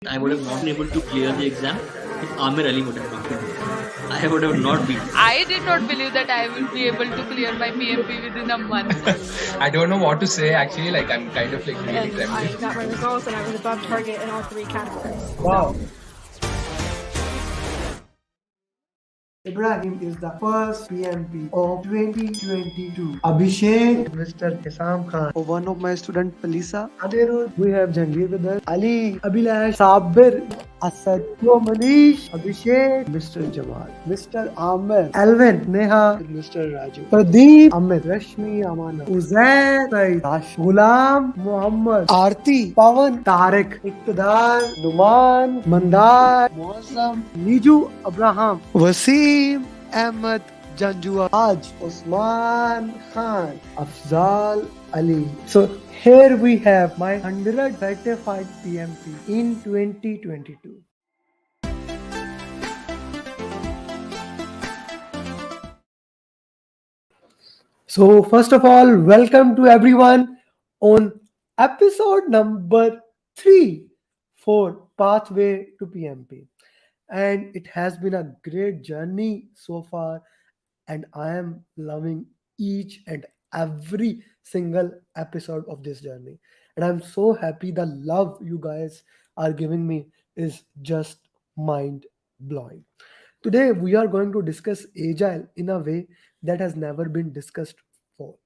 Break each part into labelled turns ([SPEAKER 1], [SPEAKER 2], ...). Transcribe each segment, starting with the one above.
[SPEAKER 1] I would have not been able to clear the exam if Amer Ali would have not been there. I would have not been.
[SPEAKER 2] I did not believe that I will be able to clear my PMP within a month.
[SPEAKER 3] I don't know what to say actually. Like I'm kind of like really
[SPEAKER 4] And I
[SPEAKER 3] trembling.
[SPEAKER 4] got my results and I was above target in all three categories.
[SPEAKER 5] Wow. Ibrahim is the first PMP of 2022. Abhishek, Mr. Hisam Khan. For one of my student, Palisa. Aderul, we have Jangir with us. Ali, Abhilash, Sabir, Asad, Manish, Abhishek, Mr. Jamal, Mr. Amer, Alvin, Neha, Mr. Raju, Pradeep, Amit, Rashmi, Amana, Uzair, Said, Rash, Ghulam, Muhammad, Aarti, Pawan, Tariq, Iqtidar, Numan, Mandar, Mosam, Niju, Abraham, Wasim, Ahmed, Janjua, Aj, Usman Khan, Afzal Ali. So here we have my 100 certified PMP in 2022. So first of all, welcome to everyone on episode number 3 for Pathway to PMP. And it has been a great journey so far, and I am loving each and every single episode of this journey. And I'm so happy the love you guys are giving me is just mind blowing. Today, we are going to discuss Agile in a way that has never been discussed before.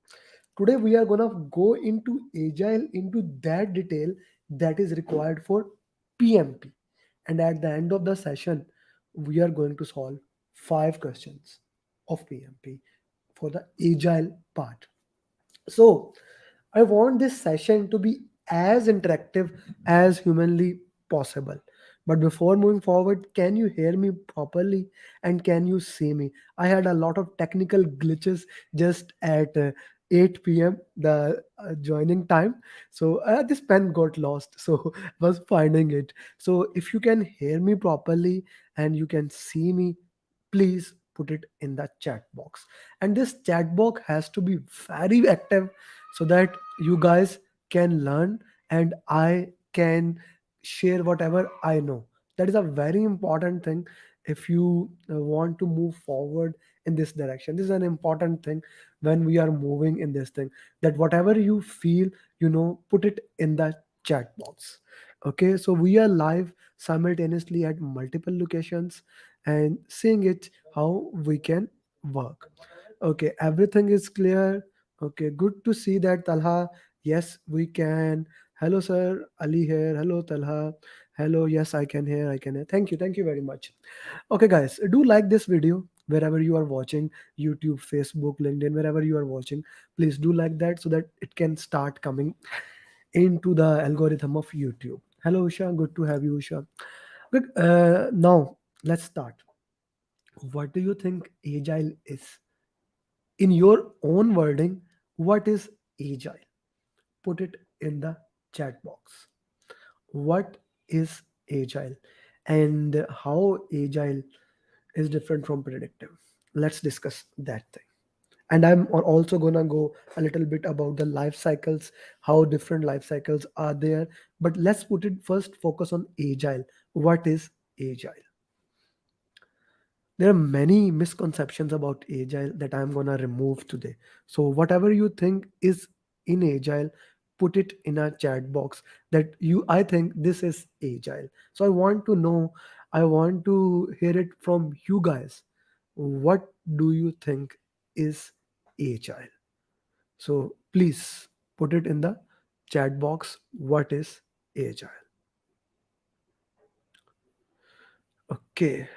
[SPEAKER 5] Today, we are going to go into Agile into that detail that is required for PMP. And at the end of the session, we are going to solve 5 questions of PMP for the Agile part. So, I want this session to be as interactive as humanly possible. But before moving forward, can you hear me properly and can you see me? I had a lot of technical glitches just at 8 p.m. the joining time. So this pen got lost. So was finding it. So if you can hear me properly and you can see me, please put it in the chat box. And this chat box has to be very active so that you guys can learn and I can share whatever I know. That is a very important thing if you want to move forward in this direction. This is an important thing when we are moving in this thing, that whatever you feel, put it in the chat box. Okay, so we are live simultaneously at multiple locations and seeing it how we can work. Okay, everything is clear. Okay, good to see that, Talha. Yes, we can. Hello, sir. Ali here. Hello, Talha. Hello. Yes, I can hear. I can hear. Thank you. Thank you very much. Okay, guys, do like this video wherever you are watching, YouTube, Facebook, LinkedIn, wherever you are watching. Please do like that so that it can start coming into the algorithm of YouTube. Hello, Usha. Good to have you, Usha. Good. Now, let's start. What do you think Agile is? In your own wording, what is Agile? Put it in the chat box. What is Agile? And how Agile is different from predictive? Let's discuss that thing. And I'm also gonna go a little bit about the life cycles, how different life cycles are there. But let's put it first, focus on Agile. What is Agile? There are many misconceptions about Agile that I'm gonna remove today. So whatever you think is in Agile, put it in a chat box that I think this is Agile. So I want to know, I want to hear it from you guys. What do you think is Agile? So please put it in the chat box. What is Agile? Okay.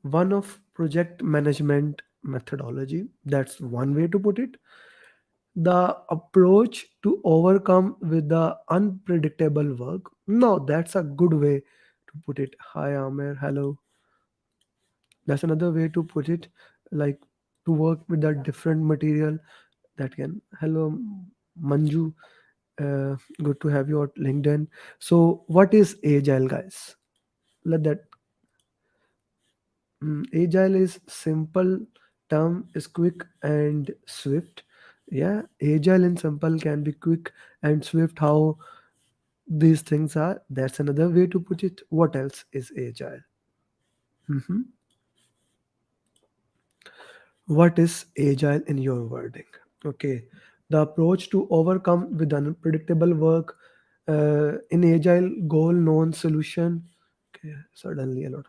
[SPEAKER 5] One of project management methodology. That's one way to put it. The approach to overcome with the unpredictable work. No, that's a good way to put it. Hi, Amer. Hello. That's another way to put it. Like to work with the different material that can. Hello, Manju. Good to have you on LinkedIn. So, what is Agile, guys? Let that Agile is simple term, is quick and swift. Yeah, agile and simple can be quick and swift. How These things are, that's another way to put it. What else is agile? Mhm. What is agile in your wording? Okay, the approach to overcome with unpredictable work, in agile goal known solution. Okay, suddenly a lot.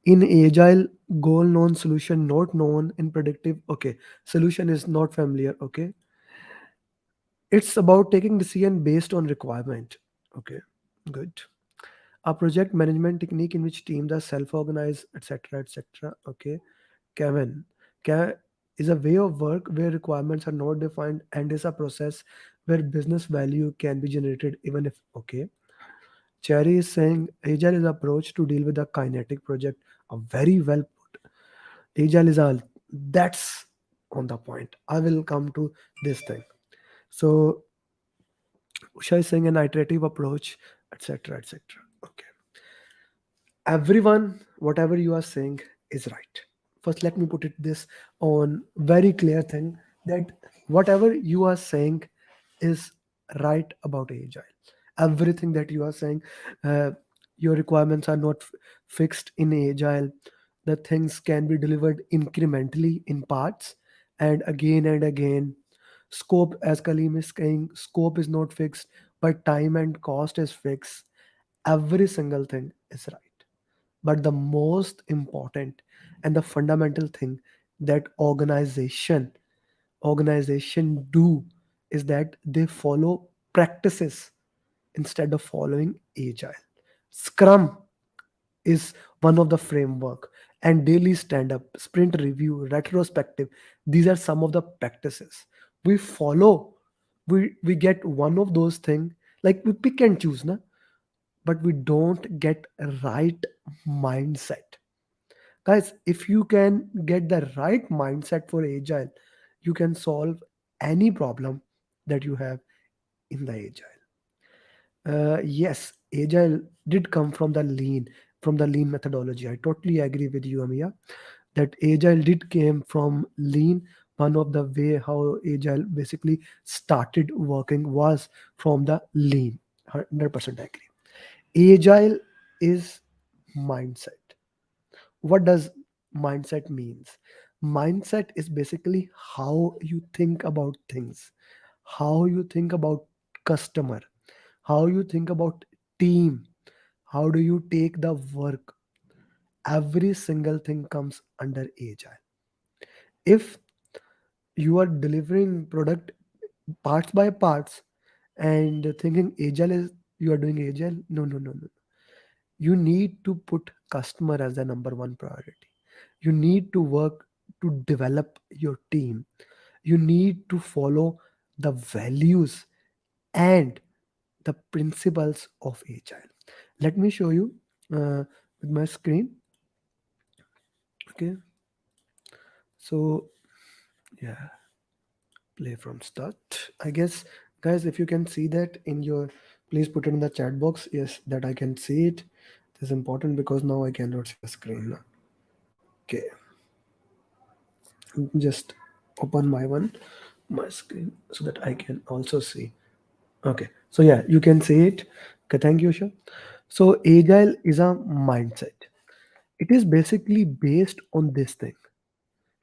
[SPEAKER 5] In agile goal known solution not known in predictive. Okay, solution is not familiar. Okay, it's about taking decision based on requirement. Okay, good. A project management technique in which teams are self-organized, etc., etc. Okay, Kevin, Ca is a way of work where requirements are not defined and is a process where business value can be generated even if. Okay, Cherry is saying agile is approach to deal with a kinetic project. A very well put. Agile is a, that's on the point. I will come to this thing. So Usha is saying an iterative approach, etc., etc. Okay, everyone, whatever you are saying is right. First, let me put it this on very clear thing, that whatever you are saying is right about agile. Everything that you are saying, uh, your requirements are not fixed in agile. The things can be delivered incrementally in parts and again and again. Scope, as Kalim is saying, scope is not fixed, but time and cost is fixed. Every single thing is right. But the most important and the fundamental thing that organization do is that they follow practices instead of following agile. Scrum is one of the framework, and daily stand up, sprint review, retrospective, these are some of the practices we follow. We get one of those things, like we pick and choose na, but we don't get right mindset. Guys, if you can get the right mindset for agile, you can solve any problem that you have in the agile. Yes, agile did come from the lean methodology. I totally agree with you, Amia, that agile did came from lean. One of the way how agile basically started working was from the lean. 100% agree. Agile is mindset. What does mindset means? Mindset is basically how you think about things, how you think about customer, how you think about team, how do you take the work. Every single thing comes under agile. If you are delivering product parts by parts and thinking agile is, you are doing agile, no, no, no, no. You need to put customer as the number one priority. You need to work to develop your team. You need to follow the values and the principles of agile. Let me show you with my screen. Okay, so yeah, play from start, I guess. Guys, if you can see that in your, please put it in the chat box. Yes, that I can see it. This is important because now I cannot see the screen now. Okay, just open my screen so that I can also see. Okay, so yeah, you can see it. Okay, thank you, Usha. So agile is a mindset. It is basically based on this thing.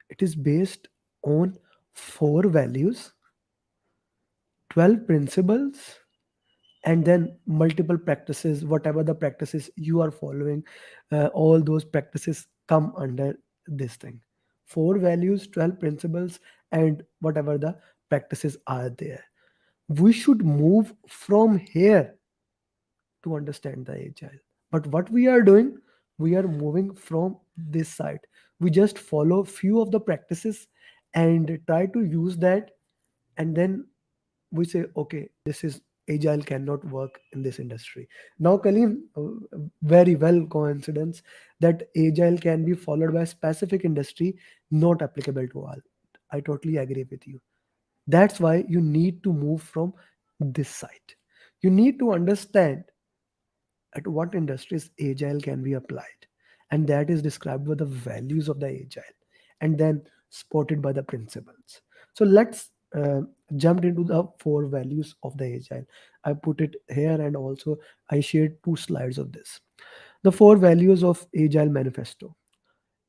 [SPEAKER 5] It is based on four values, 12 principles, and then multiple practices. Whatever the practices you are following, all those practices come under this thing. Four values, 12 principles, and whatever the practices are there. We should move from here to understand the agile. But what we are doing, we are moving from this side. We just follow few of the practices and try to use that, and then we say, okay, this is agile cannot work in this industry. Now, Kalim, very well coincidence that agile can be followed by a specific industry, not applicable to all. I totally agree with you. That's why you need to move from this side. You need to understand at what industries agile can be applied, and that is described by the values of the agile and then supported by the principles. So let's uh, jumped into the four values of the agile. I put it here, and also I shared two slides of this. The four values of agile manifesto: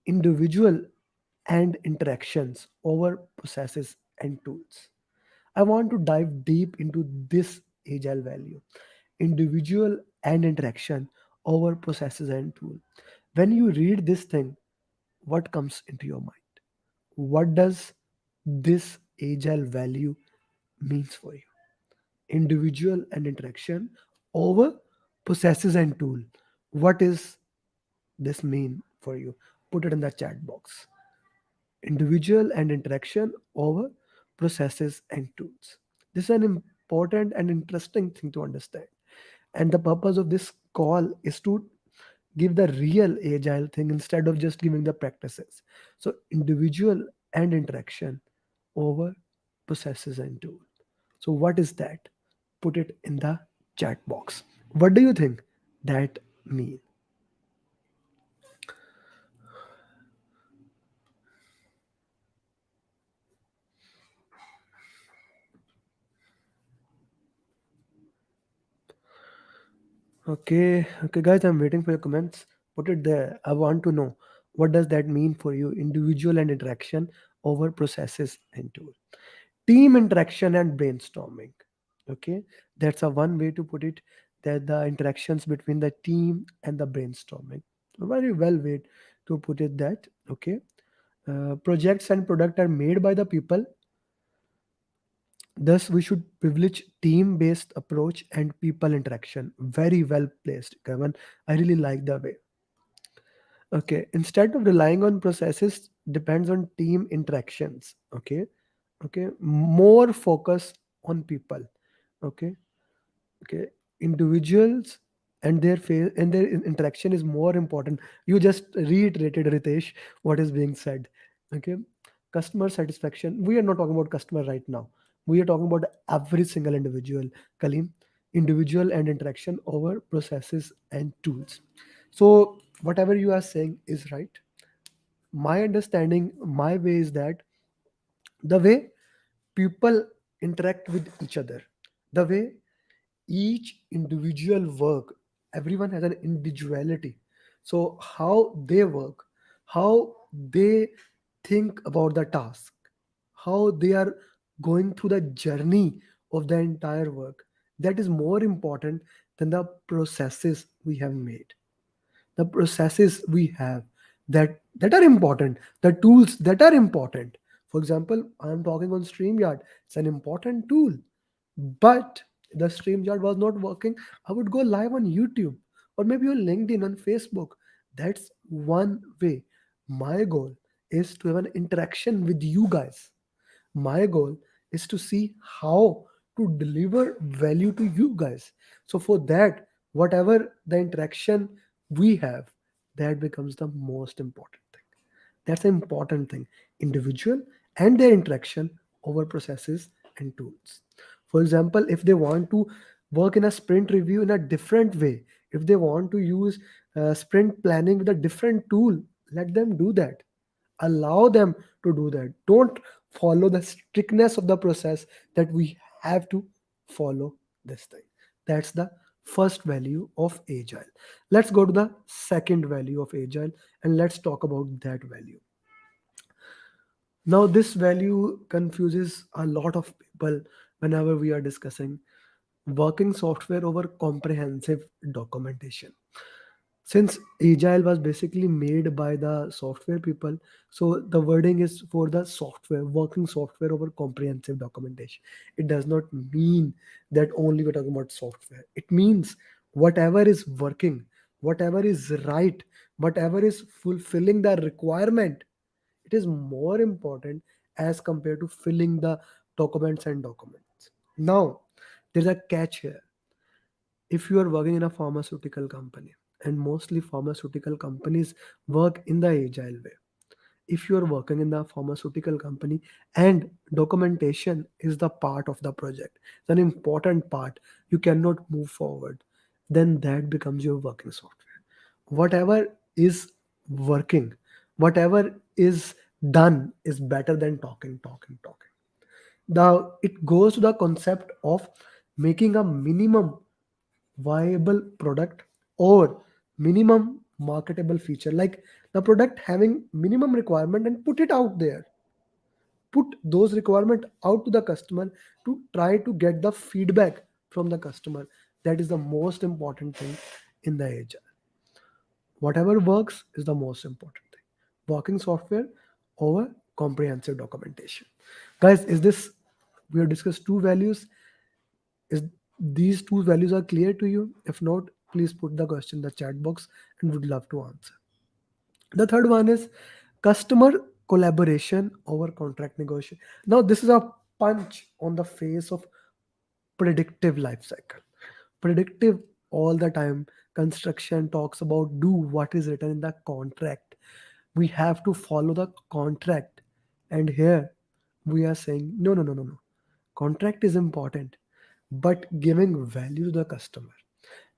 [SPEAKER 5] individual and interactions over processes and tools. I want to dive deep into this agile value: individual and interaction over processes and tool. When you read this thing, what comes into your mind? What does this agile value means for you? Individual and interaction over processes and tool. What is this mean for you? Put it in the chat box. Individual and interaction over processes and tools. This is an important and interesting thing to understand. And the purpose of this call is to give the real agile thing instead of just giving the practices. So, individual and interaction over processes and tools. So, what is that? Put it in the chat box. What do you think that mean? Okay, guys, I'm waiting for your comments. Put it there. I want to know what does that mean for you? Individual and interaction over processes and tool. Team interaction and brainstorming. Okay, that's a one way to put it. That the interactions between the team and the brainstorming. A very well way to put it. That okay. Projects and product are made by the people. Thus, we should privilege team-based approach and people interaction. Very well placed, Kevin. I really like the way. Okay, instead of relying on processes, depends on team interactions. Okay, more focus on people. Okay, okay, individuals and their face and their interaction is more important. You just reiterated, Ritesh, what is being said. Okay, customer satisfaction, we are not talking about customer right now. We are talking about every single individual, Kalim. Individual and interaction over processes and tools. So whatever you are saying is right. My understanding, my way is that the way people interact with each other, the way each individual work, everyone has an individuality. So how they work, how they think about the task, how they are going through the journey of the entire work, that is more important than the processes we have made. The processes we have, that are important, the tools that are important. For example, I'm talking on StreamYard. It's an important tool, but the StreamYard was not working. I would go live on YouTube or maybe on LinkedIn, on Facebook. That's one way. My goal is to have an interaction with you guys. My goal is to see how to deliver value to you guys. So for that, whatever the interaction we have, that becomes the most important thing. That's an important thing. Individual and their interaction over processes and tools. For example, if they want to work in a sprint review in a different way, if they want to use sprint planning with a different tool, let them do that. Allow them to do that. Don't follow the strictness of the process that we have to follow this thing. That's the first value of agile. Let's go to the second value of agile and let's talk about that value. Now, this value confuses a lot of people whenever we are discussing working software over comprehensive documentation. Since agile was basically made by the software people, so the wording is for the software, working software over comprehensive documentation. It does not mean that only we're talking about software. It means whatever is working, whatever is right, whatever is fulfilling the requirement, it is more important as compared to filling the documents. Now, there's a catch here. If you are working in a pharmaceutical company, and mostly pharmaceutical companies work in the agile way, if you are working in the pharmaceutical company and documentation is the part of the project, it's an important part, you cannot move forward, then that becomes your working software. Whatever is working, whatever is done is better than talking. It goes to the concept of making a minimum viable product or minimum marketable feature, like the product having minimum requirement, and put it out there, put those requirement out to the customer to try to get the feedback from the customer. That is the most important thing in the age. Whatever works is the most important thing. Working software over comprehensive documentation. Guys, is this, we have discussed two values. Is these two values are clear to you? If not, please put the question in the chat box and would love to answer. The third one is customer collaboration over contract negotiation. Now, this is a punch on the face of predictive life cycle. Predictive all the time. Construction talks about do what is written in the contract. We have to follow the contract. And here we are saying, no, no, no, no, no. Contract is important, but giving value to the customer,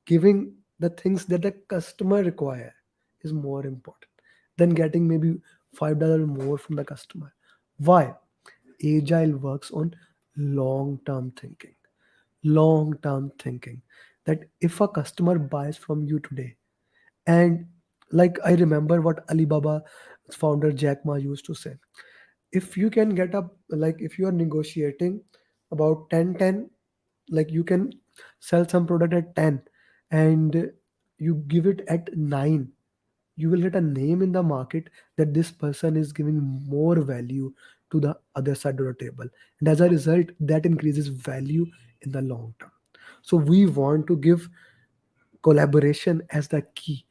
[SPEAKER 5] giving the things that the customer require is more important than getting maybe $5 more from the customer. Why? Agile works on long term thinking. Long term thinking. That if a customer buys from you today, and like I remember what Alibaba founder Jack Ma used to say, if you can get up, like if you are negotiating about 10, like you can sell some product at 10 and you give it at 9, you will get a name in the market that this person is giving more value to the other side of the table, and as a result that increases value in the long term. So we want to give collaboration as the key.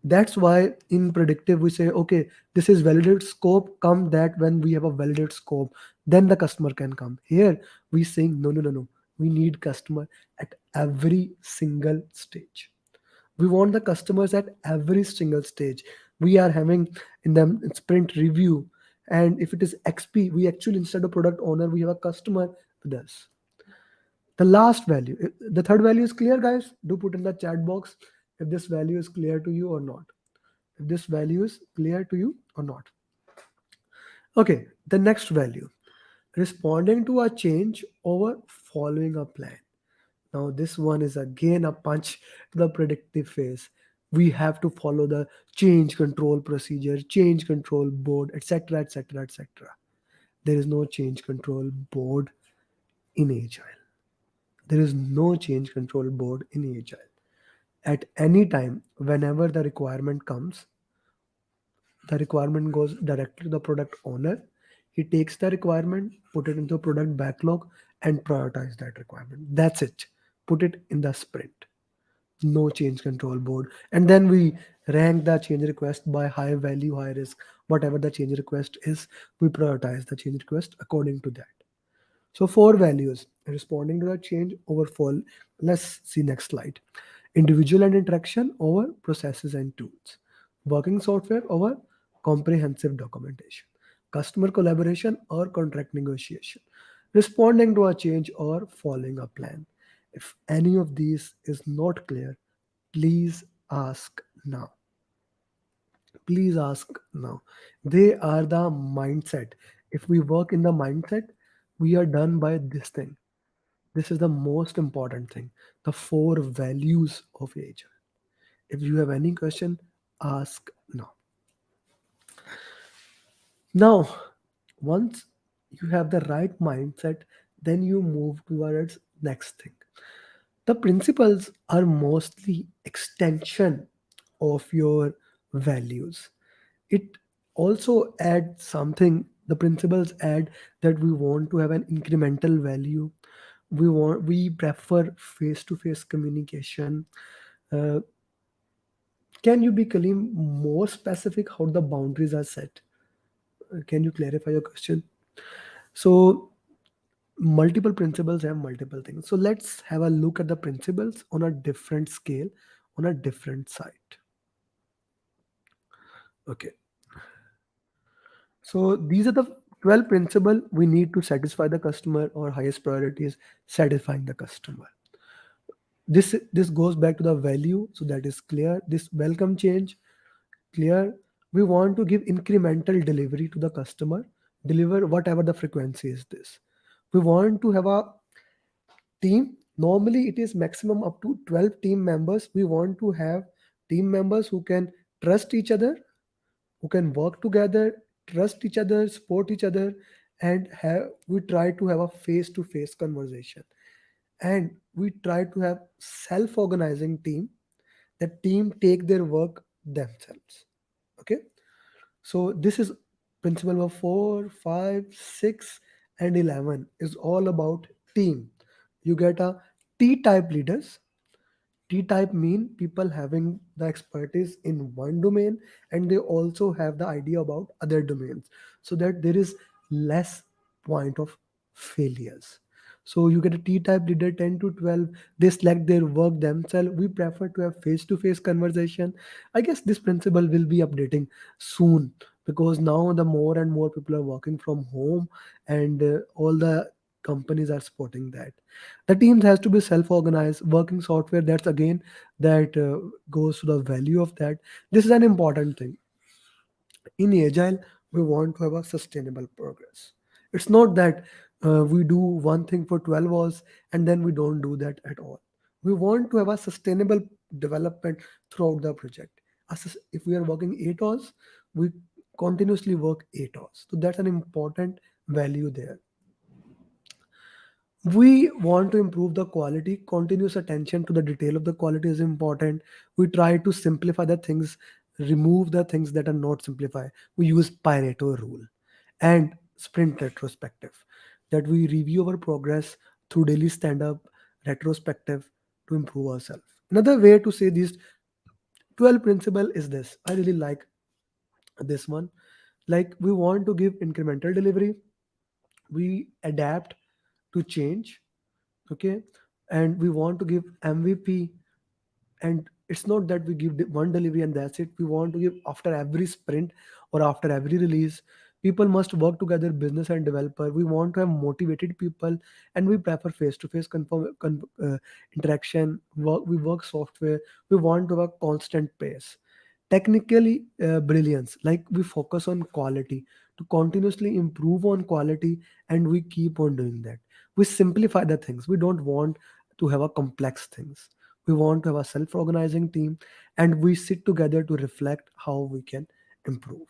[SPEAKER 5] That's why in predictive we say, okay, this is validated scope, come that when we have a validated scope, then the customer can come. Here we saying no, no, no, no. We need customer at every single stage. We want the customers at every single stage. We are having in them sprint review. And if it is XP, we actually instead of product owner, we have a customer with us. The last value, the third value is clear, guys. Do put in the chat box if this value is clear to you or not. If this value is clear to you or not. Okay, the next value, responding to a change over following a plan. Now, this one is again a punch to the predictive phase. We have to follow the change control procedure, change control board, etc., etc., etc. There is no change control board in Agile. There is no change control board in Agile. At any time, whenever the requirement comes, the requirement goes directly to the product owner. He takes the requirement, put it into a product backlog, and prioritize that requirement. That's it. Put it in the sprint. No change control board. And then we rank the change request by high value, high risk. Whatever the change request is, we prioritize the change request according to that. So four values, responding to the change over fall. Let's see next slide. Individual and interaction over processes and tools. Working software over comprehensive documentation. Customer collaboration or contract negotiation. Responding to a change or following a plan. If any of these is not clear, please ask now. Please ask now. They are the mindset. If we work in the mindset, we are done by this thing. This is the most important thing. The four values of Agile. If you have any question, ask now. Now, once you have the right mindset, then you move towards next thing. The principles are mostly extension of your values. It also adds something. The principles add that we want to have an incremental value. We prefer face-to-face communication. Uh, can you be Kalim more specific how the boundaries are set? Can you clarify your question? So multiple principles have multiple things. So let's have a look at the principles on a different scale, on a different site. Okay. So these are the 12 principles we need to satisfy the customer. Our highest priority is satisfying the customer. This goes back to the value, so that is clear. This welcome change, clear. We want to give incremental delivery to the customer, deliver whatever the frequency is this. We want to have a team. Normally it is maximum up to 12 team members. We want to have team members who can trust each other, who can work together, trust each other, support each other, and have we try to have a face to face conversation. And we try to have self organizing team. The team take their work themselves. Okay, so this is principle number 4, 5, 6, and 11 is all about team. You get a T type leaders. T type mean people having the expertise in one domain and they also have the idea about other domains, so that there is less point of failures. So you get a T type leader 10 to 12, they select their work themselves. We prefer to have face to face conversation. I guess this principle will be updating soon, because now the more and more people are working from home, and all the companies are supporting that. The teams has to be self-organized working software. That's again that goes to the value of that. This is an important thing. In agile, we want to have a sustainable progress. It's not that we do one thing for 12 hours and then we don't do that at all. We want to have a sustainable development throughout the project. If we are working 8 hours, we continuously work 8 hours. So that's an important value there. We want to improve the quality. Continuous attention to the detail of the quality is important. We try to simplify the things, remove the things that are not simplified. We use Pareto rule and sprint retrospective, that we review our progress through daily stand up retrospective to improve ourselves. Another way to say these 12 principle is this. I really like this one. Like, we want to give incremental delivery, we adapt to change. Okay, and we want to give MVP. And it's not that we give one delivery and that's it. We want to give after every sprint or after every release. People must work together, business and developer. We want to have motivated people, and we prefer face to face interaction. We work software. We want to have a constant pace. Technically brilliance, like we focus on quality, to continuously improve on quality, and we keep on doing that. We simplify the things. We don't want to have a complex things. We want to have a self-organizing team, and we sit together to reflect how we can improve.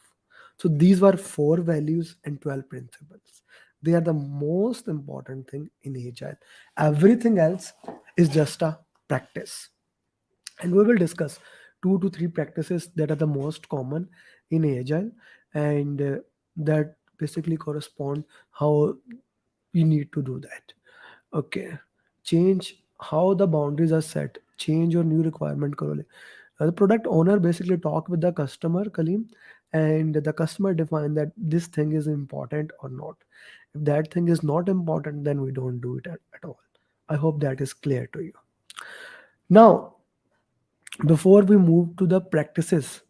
[SPEAKER 5] So these were 4 values and 12 principles. They are the most important thing in agile. Everything else is just a practice, and we will discuss 2 to 3 practices that are the most common in agile, and that basically correspond how we need to do that. Okay, change how the boundaries are set. Change your new requirement, Karole. The product owner basically talk with the customer, Kalim, and the customer define that this thing is important or not. If that thing is not important, then we don't do it at all. I hope that is clear to you. Now, before we move to the practices,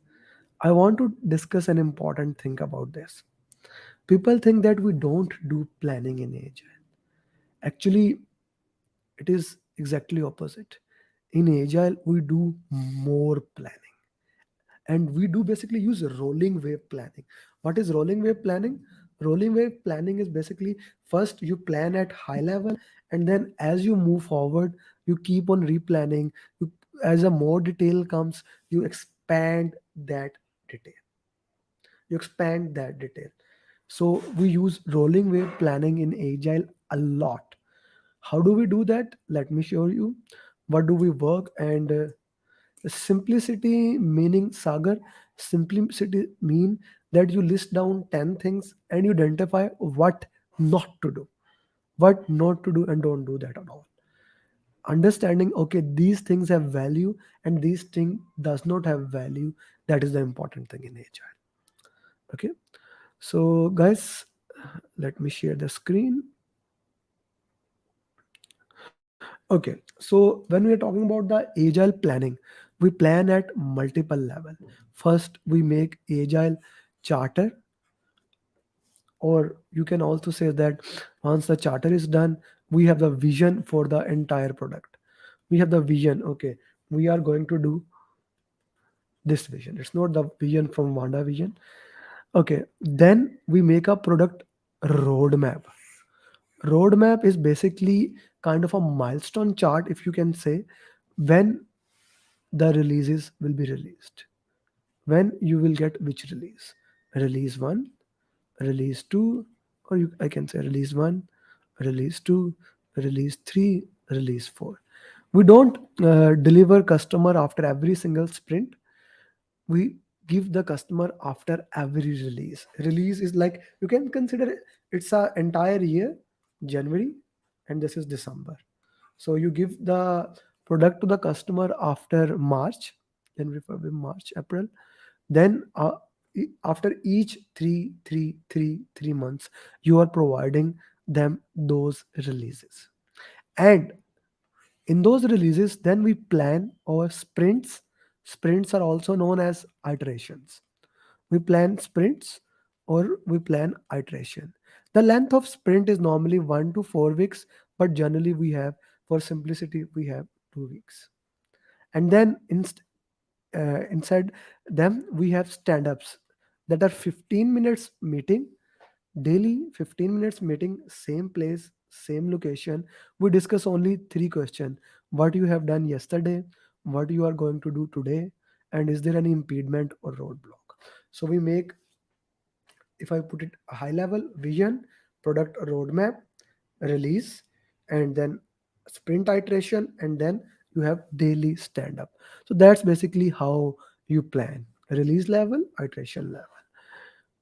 [SPEAKER 5] I want to discuss an important thing about this. People think that we don't do planning in agile. Actually, it is exactly opposite. In agile, we do more planning, and we do basically use rolling wave planning. What is rolling wave planning? Rolling wave planning is basically, first you plan at high level, and then as you move forward, you keep on replanning. You, as a more detail comes, you expand that detail. You expand that detail. So we use rolling wave planning in agile a lot. How do we do that? Let me show you. What do we work? And simplicity meaning, Sagar, simplicity mean that you list down 10 things and you identify what not to do, what not to do, and don't do that at all. Understanding, okay, these things have value and these thing does not have value. That is the important thing in agile. Okay, so guys, let me share the screen. Okay, so when we are talking about the agile planning, we plan at multiple level. First, we make agile charter, or you can also say that once the charter is done, we have the vision for the entire product. We have the vision. Okay, we are going to do this vision. It's not the vision from Wanda vision. Okay, then we make a product roadmap. Roadmap is basically kind of a milestone chart, if you can say, when the releases will be released, when you will get which release. Release 1, release 2, or I can say release 1, release 2, release 3, release 4. We don't deliver customer after every single sprint. We give the customer after every release. Release is like, you can consider it's a entire year, January, and this is December. So you give the product to the customer after March, January, February, March, April. Then after each 3 months, you are providing them those releases. And in those releases, then we plan our sprints. Sprints are also known as iterations. We plan sprints or we plan iteration. The length of sprint is normally 1 to 4 weeks, but generally we have, for simplicity, we have 2 weeks. And then inside them, we have stand-ups that are 15 minutes meeting, daily 15 minutes meeting, same place, same location. We discuss only 3 questions: what you have done yesterday, what you are going to do today, and is there any impediment or roadblock. So we make, if I put it high level, vision, product roadmap, release, and then sprint iteration, and then you have daily stand up. So that's basically how you plan: release level, iteration level.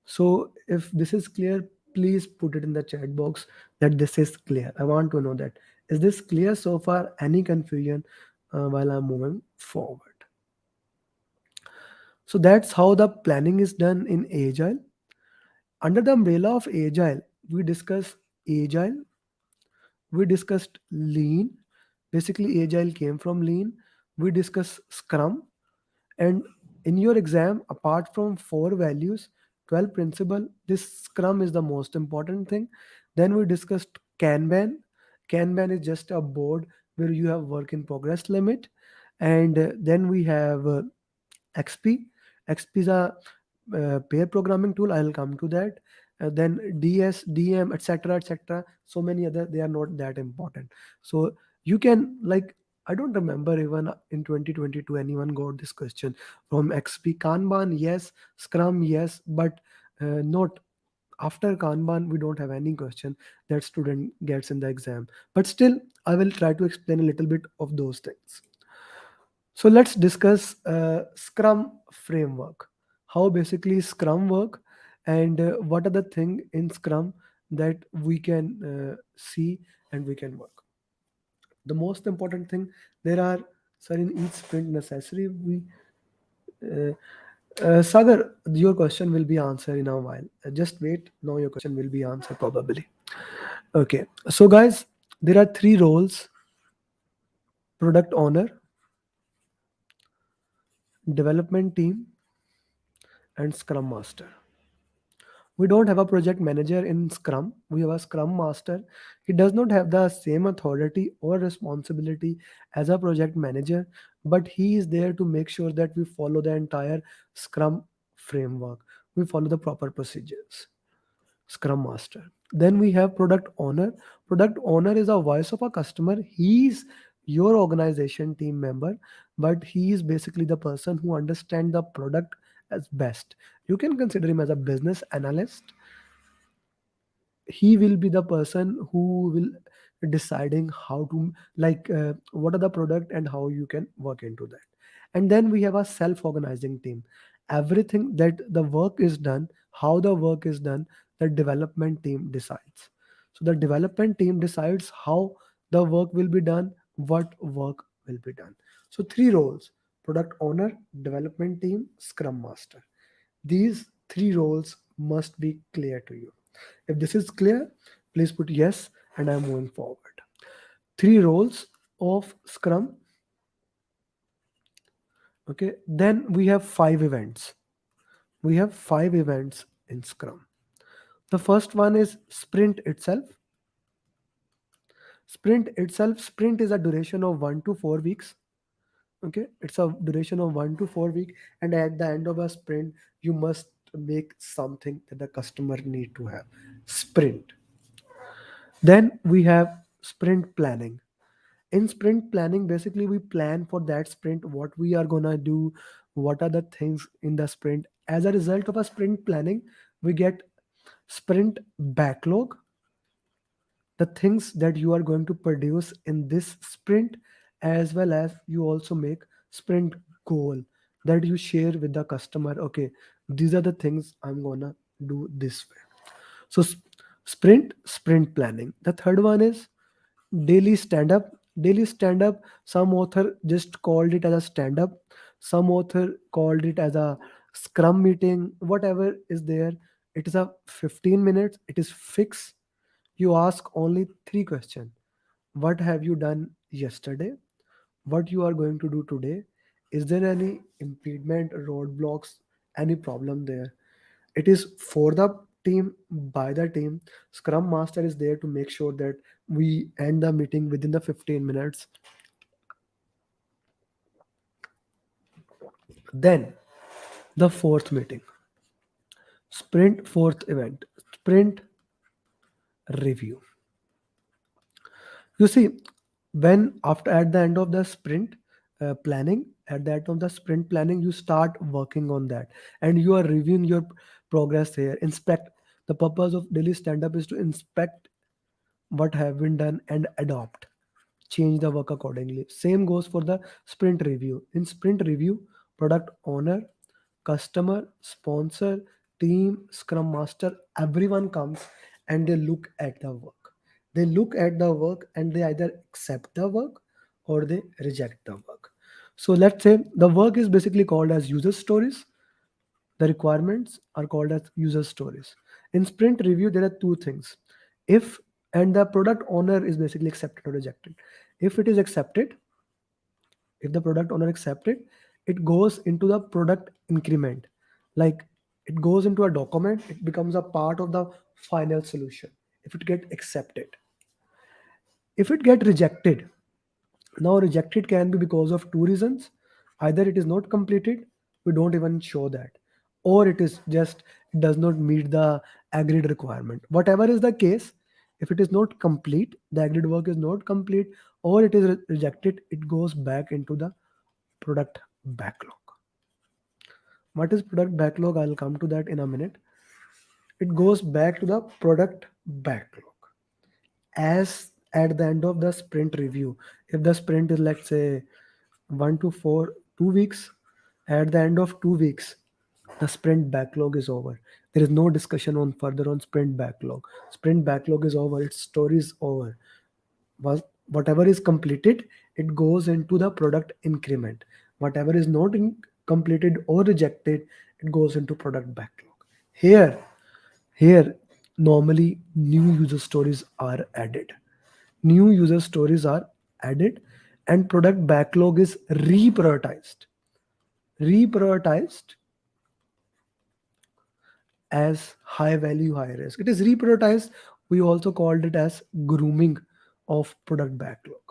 [SPEAKER 5] So if this is clear, please put it in the chat box that this is clear. I want to know that. Is this clear so far? Any confusion while I'm moving forward? So that's how the planning is done in Agile. Under the umbrella of Agile, we discuss Agile, we discussed Lean. Basically, Agile came from Lean. We discuss Scrum. And in your exam, apart from 4 values, 12 principle, this Scrum is the most important thing. Then we discussed Kanban. Kanban is just a board where you have work in progress limit. And then we have XP. XP is a pair programming tool. I'll come to that. Then DS, DM, etc., etc. So many other, they are not that important. So you can, like, I don't remember even in 2022 anyone got this question from XP. Kanban, yes. Scrum, yes. But not after Kanban. We don't have any question that student gets in the exam. But still, I will try to explain a little bit of those things. So let's discuss Scrum framework. How basically Scrum work, and what are the thing in Scrum that we can see and we can work. The most important thing, there are, sir, in each sprint necessary. We Sagar, your question will be answered in a while. Just wait. Now your question will be answered probably. Okay. So guys, there are 3 roles: product owner, development team, and Scrum Master. We don't have a project manager in Scrum. We have a Scrum Master. He does not have the same authority or responsibility as a project manager, but he is there to make sure that we follow the entire Scrum framework. We follow the proper procedures. Scrum Master. Then we have Product Owner. Product Owner is a voice of a customer. He is your organization team member, but he is basically the person who understands the product as best. You can consider him as a business analyst. He will be the person who will deciding how to, like, what are the product and how you can work into that. And then we have a self-organizing team. Everything that the work is done, how the work is done, the development team decides. So the development team decides how the work will be done, what work will be done. So 3 roles: product owner, development team, scrum master. These 3 roles must be clear to you. If this is clear, please put yes, and I'm moving forward. 3 roles of Scrum. Okay, then we have 5 events. We have 5 events in Scrum. The first one is sprint itself. Sprint is a duration of 1 to 4 weeks. Okay, it's a duration of 1 to 4 weeks, and at the end of a sprint, you must make something that the customer need to have. Sprint. Then we have sprint planning. In sprint planning, basically we plan for that sprint what we are gonna do, what are the things in the sprint. As a result of a sprint planning, we get sprint backlog, the things that you are going to produce in this sprint, as well as you also make sprint goal that you share with the customer. Okay, these are the things I'm gonna do this way. So sprint planning. The third one is daily stand up. Daily stand up, some author just called it as a stand up, some author called it as a scrum meeting, whatever is there. It is a 15 minutes, it is fixed. You ask only three questions: what have you done yesterday, what you are going to do today, is there any impediment, roadblocks, any problem there. It is for the team, by the team. Scrum master is there to make sure that we end the meeting within the 15 minutes. Then the fourth meeting, sprint fourth event, sprint review. You see, when after at the end of the sprint planning, at the end of the sprint planning, you start working on that and you are reviewing your progress here. Inspect. The purpose of daily stand up is to inspect what have been done and adopt, change the work accordingly. Same goes for the sprint review. In sprint review, product owner, customer, sponsor, team, scrum master, everyone comes and they look at the work. They look at the work and they either accept the work or they reject the work. So let's say the work is basically called as user stories. The requirements are called as user stories. In sprint review, there are two things. If and the product owner is basically accepted or rejected. If it is accepted, if the product owner accepted, it goes into the product increment. Like it goes into a document, it becomes a part of the final solution. If it get accepted, if it get rejected, now rejected can be because of two reasons. Either it is not completed, we don't even show that, or it is just it does not meet the agreed requirement. Whatever is the case, if it is not complete, the agreed work is not complete, or it is rejected, it goes back into the product backlog. What is product backlog? I'll come to that in a minute. It goes back to the product backlog. As at the end of the sprint review, if the sprint is, let's say, 2 weeks, at the end of 2 weeks, the sprint backlog is over. There is no discussion on further on sprint backlog. Sprint backlog is over, its story is over. Whatever is completed, it goes into the product increment. Whatever is not completed or rejected, it goes into product backlog. Here normally new user stories are added. New user stories are added and product backlog is reprioritized as high value, high risk. It is reprioritized. We also called it as grooming of product backlog.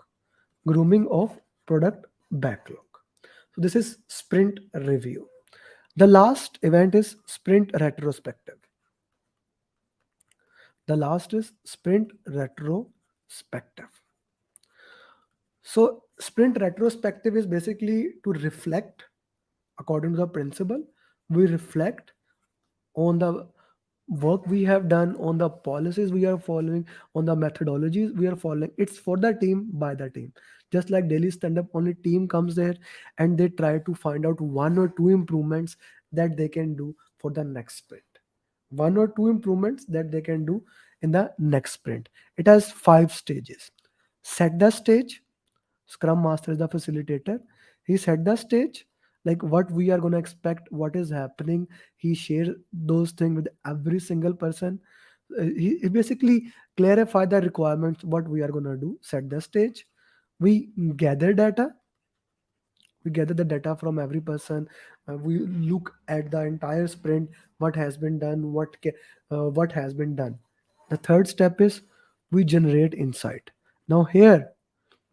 [SPEAKER 5] Grooming of product backlog. So this is sprint review. The last event is sprint retrospective. The last is sprint retrospective. So sprint retrospective is basically to reflect according to the principle. We reflect on the work we have done, on the policies we are following, on the methodologies we are following. It's for the team, by the team. Just like daily stand up, only team comes there and they try to find out one or two improvements that they can do for the next sprint. One or two improvements that they can do in the next sprint. It has 5 stages. Set the stage. Scrum master is the facilitator. He set the stage, like what we are going to expect, what is happening. He shares those things with every single person. He basically clarify the requirements, what we are going to do, set the stage. We gather data. We gather the data from every person. We look at the entire sprint, what has been done, what has been done. The third step is we generate insight. Now here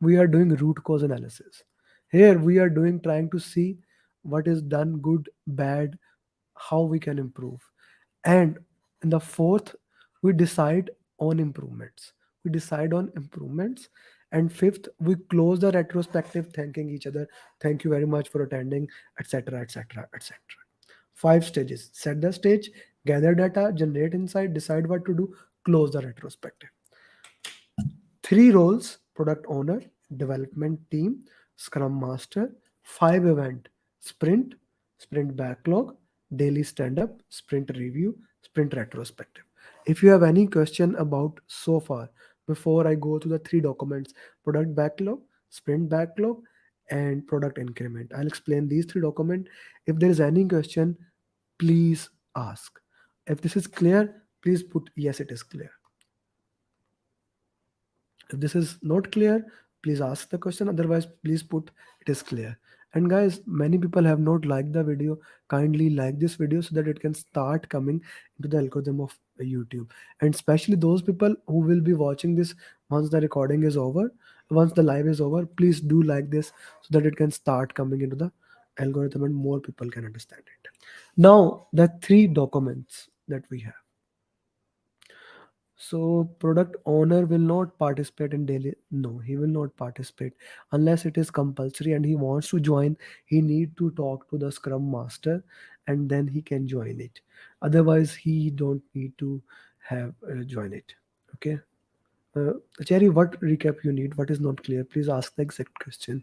[SPEAKER 5] we are doing root cause analysis. Here we are doing trying to see what is done good, bad, how we can improve. And in the fourth, we decide on improvements. we decide on improvements, and fifth, we close the retrospective thanking each other. Thank you very much for attending, etc., etc., etc. Five stages: set the stage, gather data, generate insight, decide what to do, close the retrospective. Three roles: product owner, development team, scrum master. Five event: sprint, sprint backlog, daily stand up, sprint review, sprint retrospective. If you have any question about so far, before I go to the three documents: product backlog, sprint backlog, and product increment, I'll explain these three documents. If there is any question, please ask. If this is clear, please put yes, it is clear. If this is not clear, please ask the question. Otherwise, please put it is clear. And guys, many people have not liked the video. Kindly like this video so that it can start coming into the algorithm of YouTube. And especially those people who will be watching this once the recording is over, once the live is over, please do like this so that it can start coming into the algorithm and more people can understand it. Now, the three documents that we have. So product owner will not participate in daily. No, he will not participate unless it is compulsory and he wants to join. He need to talk to the Scrum Master, and then he can join it. Otherwise, he don't need to have join it. Okay. Cherry, what recap you need? What is not clear? Please ask the exact question.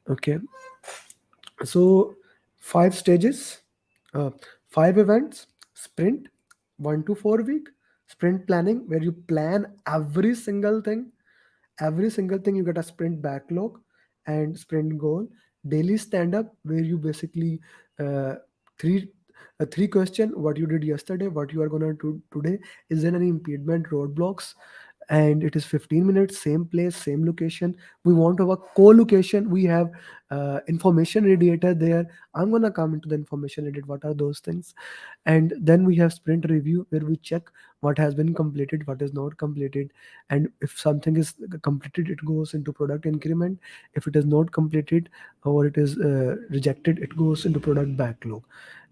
[SPEAKER 5] Okay. So five stages, uh, five events: sprint, 1 to 4 week, sprint planning, where you plan every single thing. You get a sprint backlog and sprint goal. Daily stand up, where you basically uh, three three question: what you did yesterday, what you are gonna do today, is there any impediment, roadblocks, and it is 15 minutes, same place, same location. We want to have a co-location. We have information radiator there. I'm gonna come into the information radiator. What are those things? And then we have sprint review, where we check what has been completed, what is not completed, and if something is completed, it goes into product increment. If it is not completed or it is rejected, it goes into product backlog.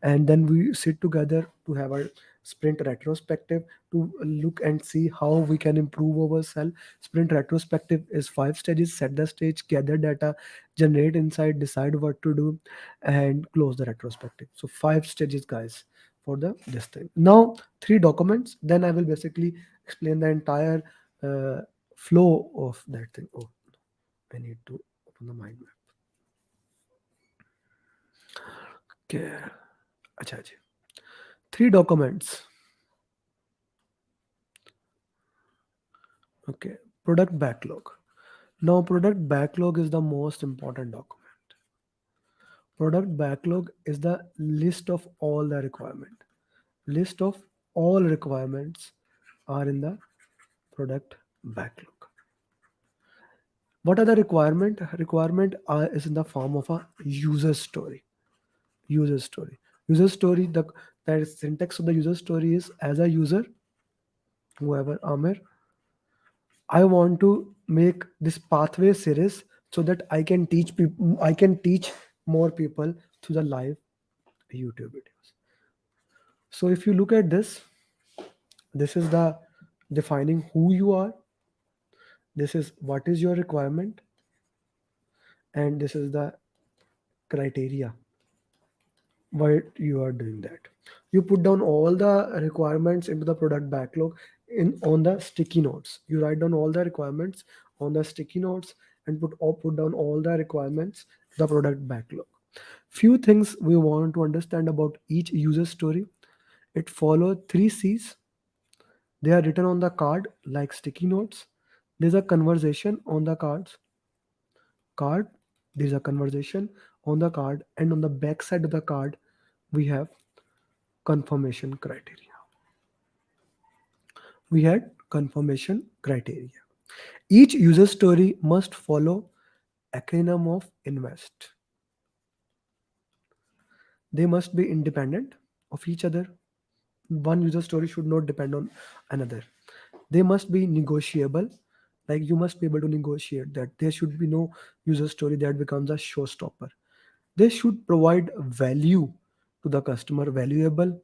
[SPEAKER 5] And then we sit together to have a sprint retrospective to look and see how we can improve ourselves. Sprint retrospective is five stages: set the stage, gather data, generate insight, decide what to do, and close the retrospective. So five stages, guys, for the this thing. Now three documents. Then I will basically explain the entire flow of that thing. Oh, I need to open the mind map. Okay. Acha ji. Three documents. Okay. Product backlog. Now, product backlog is the most important document. Product backlog is the list of all the requirement. List of all requirements are in the product backlog. What are the requirement? Requirement is in the form of a user story. User story. User story. The syntax of the user story is: as a user, whoever Amer, I want to make this pathway series so that I can teach people. I can teach more people through the live YouTube videos. So if you look at this, this is the defining who you are. This is what is your requirement, and this is the criteria why you are doing that. You put down all the requirements into the product backlog in on the sticky notes. You write down all the requirements on the sticky notes and put down all the requirements, the product backlog. Few things we want to understand about each user story. It follows three C's. They are written on the card like sticky notes. There's a conversation on the card. There's a conversation on the card, and on the back side of the card we have confirmation criteria. We had confirmation criteria. Each user story must follow acronym of INVEST. They must be independent of each other. One user story should not depend on another. They must be negotiable. Like, you must be able to negotiate that. There should be no user story that becomes a showstopper. They should provide value to the customer, valuable.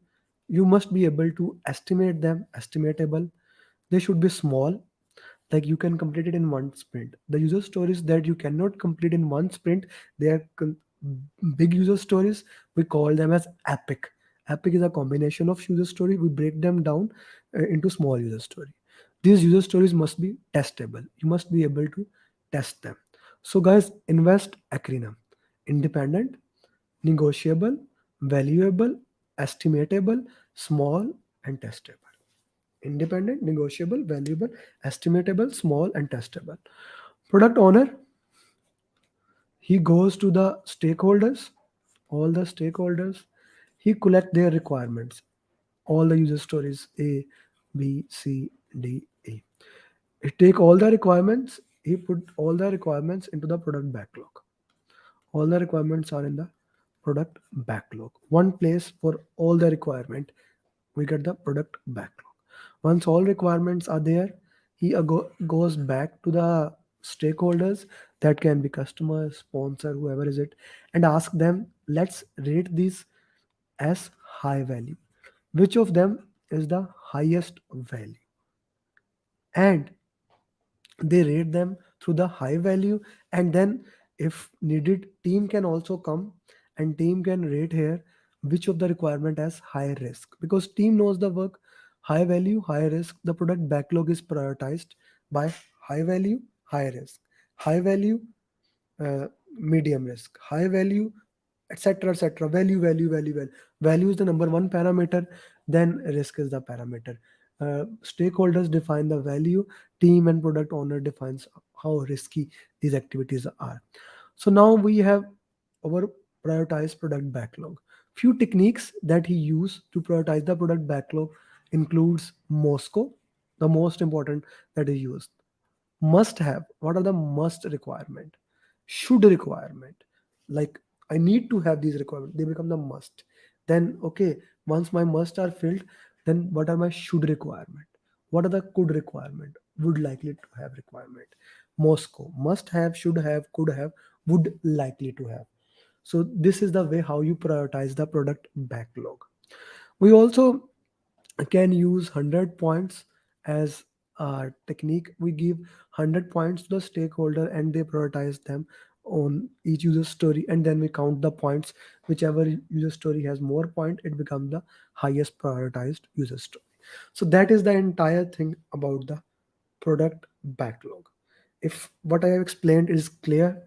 [SPEAKER 5] You must be able to estimate them, estimatable. They should be small. Like you can complete it in one sprint. The user stories that you cannot complete in one sprint, they are big user stories. We call them as epic. Epic is a combination of user story. We break them down into small user story. These user stories must be testable. You must be able to test them. So guys, invest acronym: independent, negotiable, valuable, estimatable, small, and testable. Independent, negotiable, valuable, estimatable, small, and testable. Product owner, he goes to the stakeholders, all the stakeholders, he collect their requirements, all the user stories A, B, C, D, E. He take all the requirements, he put all the requirements into the product backlog. All the requirements are in the product backlog. One place for all the requirement, we get the product backlog. Once all requirements are there, he goes back to the stakeholders, that can be customer, sponsor, whoever is it, and ask them, let's rate these as high value. Which of them is the highest value? And they rate them through the high value, and then if needed, team can also come and team can rate here which of the requirement has high risk, because team knows the work. High value, high risk, the product backlog is prioritized by high value, high risk, high value, medium risk, high value, etc., etc. Value is the number one parameter, then risk is the parameter. Stakeholders define the value, team and product owner defines how risky these activities are. So now we have our prioritized product backlog. Few techniques that he used to prioritize the product backlog includes Moscow, the most important that is used. Must have, what are the must requirement? Should requirement, like I need to have these requirements, they become the must. Then okay, once my must are filled, then what are my should requirement? What are the could requirement, would likely to have requirement? Moscow, must have, should have, could have, would likely to have. So this is the way how you prioritize the product backlog. We also can use 100 points as a technique. We give 100 points to the stakeholder and they prioritize them on each user story, and then we count the points. Whichever user story has more point, it becomes the highest prioritized user story. So that is the entire thing about the product backlog. If what I have explained is clear,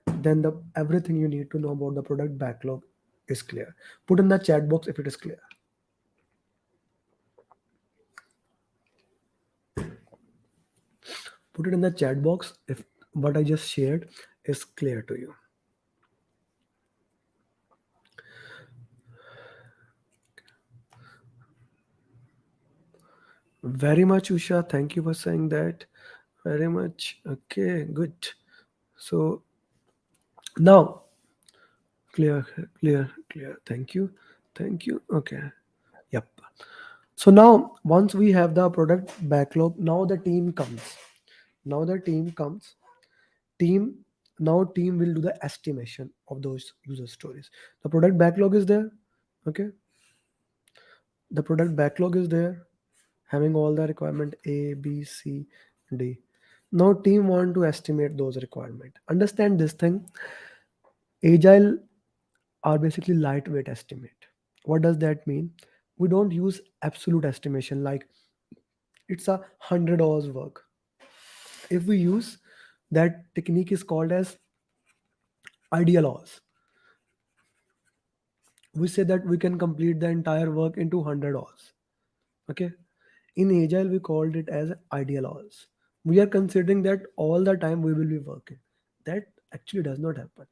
[SPEAKER 5] then the everything you need to know about the product backlog is clear. Put in the chat box if it is clear. Put it in the chat box if what I just shared is clear to you. Very much, Usha. Thank you for saying that. Very much. Okay, good. So now, clear, clear, clear. Thank you. Thank you. Okay. Yep. So now, once we have the product backlog, now the team comes. Now the team comes. Team will do the estimation of those user stories. The product backlog is there. Okay. The product backlog is there, having all the requirement A, B, C, D. Now team want to estimate those requirement. Understand this thing. Agile are basically lightweight estimate. What does that mean? We don't use absolute estimation like it's 100 hours work. If we use that technique is called as ideal hours. We say that we can complete the entire work into 100 hours. Okay. In Agile, we called it as ideal hours. We are considering that all the time we will be working. That actually does not happen.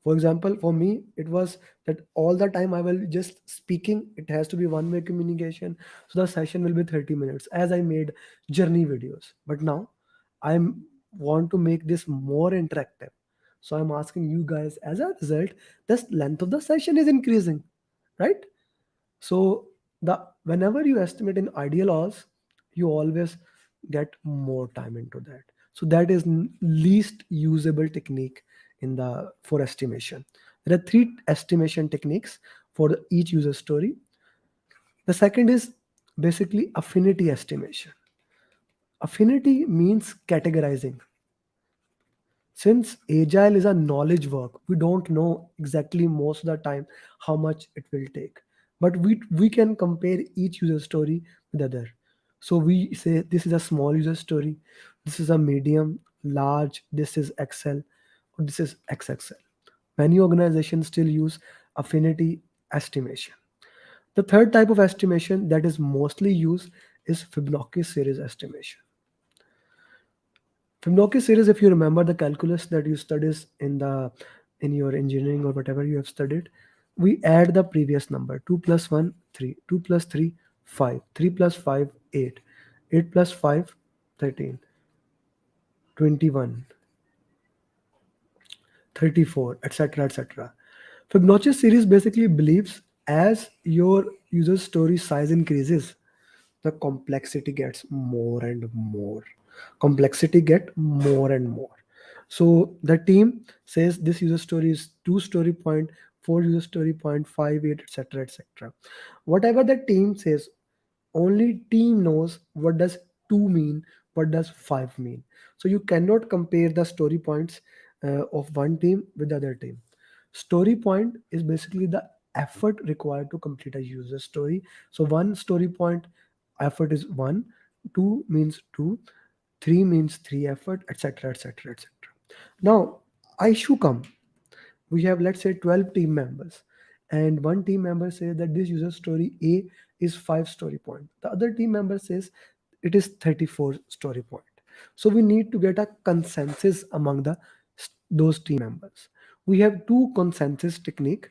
[SPEAKER 5] For example, for me, it was that all the time I will be just speaking. It has to be one-way communication. So the session will be 30 minutes as I made journey videos. But now I want to make this more interactive. So I'm asking you guys, as a result, the length of the session is increasing, right? So the whenever you estimate in ideal hours, you always get more time into that. So that is least usable technique in the for estimation. There are three estimation techniques for each user story. The second is basically affinity estimation. Affinity means categorizing. Since agile is a knowledge work, we don't know exactly most of the time how much it will take, but we can compare each user story with other. So we say this is a small user story, this is a medium, large, this is XL, or this is XXL. Many organizations still use affinity estimation. The third type of estimation that is mostly used is Fibonacci series estimation. Fibonacci series, if you remember the calculus that you studied in your engineering or whatever you have studied, we add the previous number. 2 plus 1, 3. 2 plus 3, 5. 3 plus 5, 8. 8 plus 5, 13. 21. 34, etc., etc. Fibonacci series basically believes as your user story size increases, the complexity gets more and more. Complexity get more and more. So the team says this user story is 2 story point, 4 user story point, 5, 8, etc., etc. Whatever the team says, only team knows what does 2 mean, what does 5 mean. So you cannot compare the story points of one team with the other team. Story point is basically the effort required to complete a user story. So one story point effort is 1, 2 means 2, 3 means 3 effort, etc., etc., etc. Now I should come, we have, let's say, 12 team members, and one team member says that this user story A is 5 story point, the other team member says it is 34 story point. So we need to get a consensus among those team members. We have two consensus technique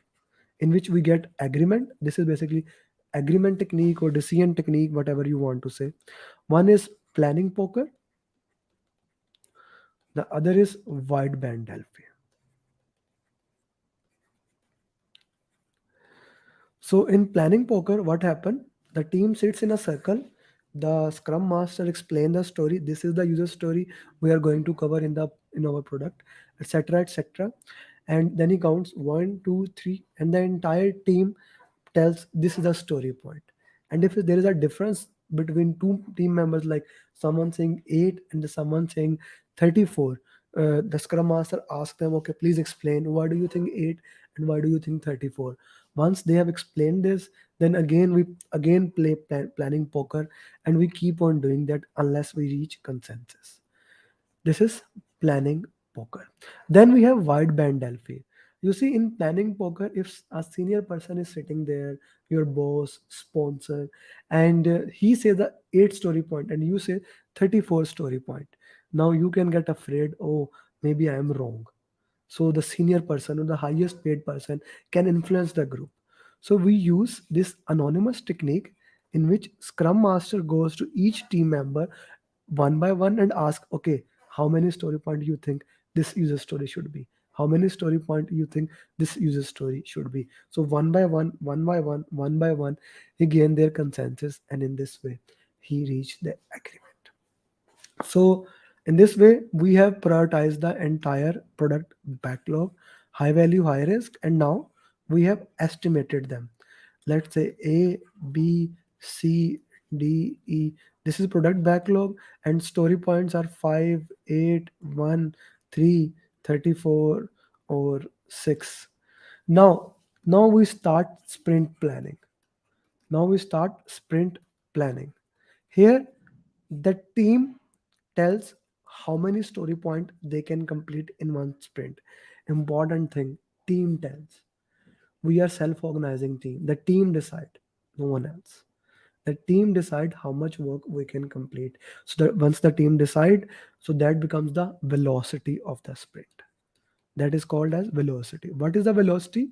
[SPEAKER 5] in which we get agreement. This is basically agreement technique or decision technique, whatever you want to say. One is planning poker, the other is wideband Delphi. So in planning poker, what happened? The team sits in a circle. The Scrum Master explain the story. This is the user story we are going to cover in our product, etc., etc. And then he counts 1, 2, 3, and the entire team tells this is a story point. And if there is a difference between two team members, like someone saying 8 and someone saying 34, the Scrum Master asks them, okay, please explain why do you think 8 and why do you think 34. Once they have explained this, then again we again play planning poker, and we keep on doing that unless we reach consensus. This is planning poker. Then we have wideband Delphi. You see, in planning poker, if a senior person is sitting there, your boss, sponsor, and he says the 8 story point, and you say 34 story point. Now you can get afraid. Oh, maybe I am wrong. So the senior person or the highest paid person can influence the group. So we use this anonymous technique in which Scrum Master goes to each team member one by one and ask, okay, how many story point you think this user story should be? How many story point you think this user story should be? So one by one, one by one, one by one, he gained their consensus, and in this way he reached the agreement. So in this way, we have prioritized the entire product backlog, high value, high risk, and now we have estimated them. Let's say A, B, C, D, E. This is product backlog, and story points are 5, 8, 1, 3, 34, or 6. Now, now we start sprint planning. Now we start sprint planning. Here, the team tells how many story point they can complete in one sprint. Important thing, team tells. We are self-organizing team. The team decide, no one else. The team decide how much work we can complete. So that once the team decide, so that becomes the velocity of the sprint. That is called as velocity. What is the velocity?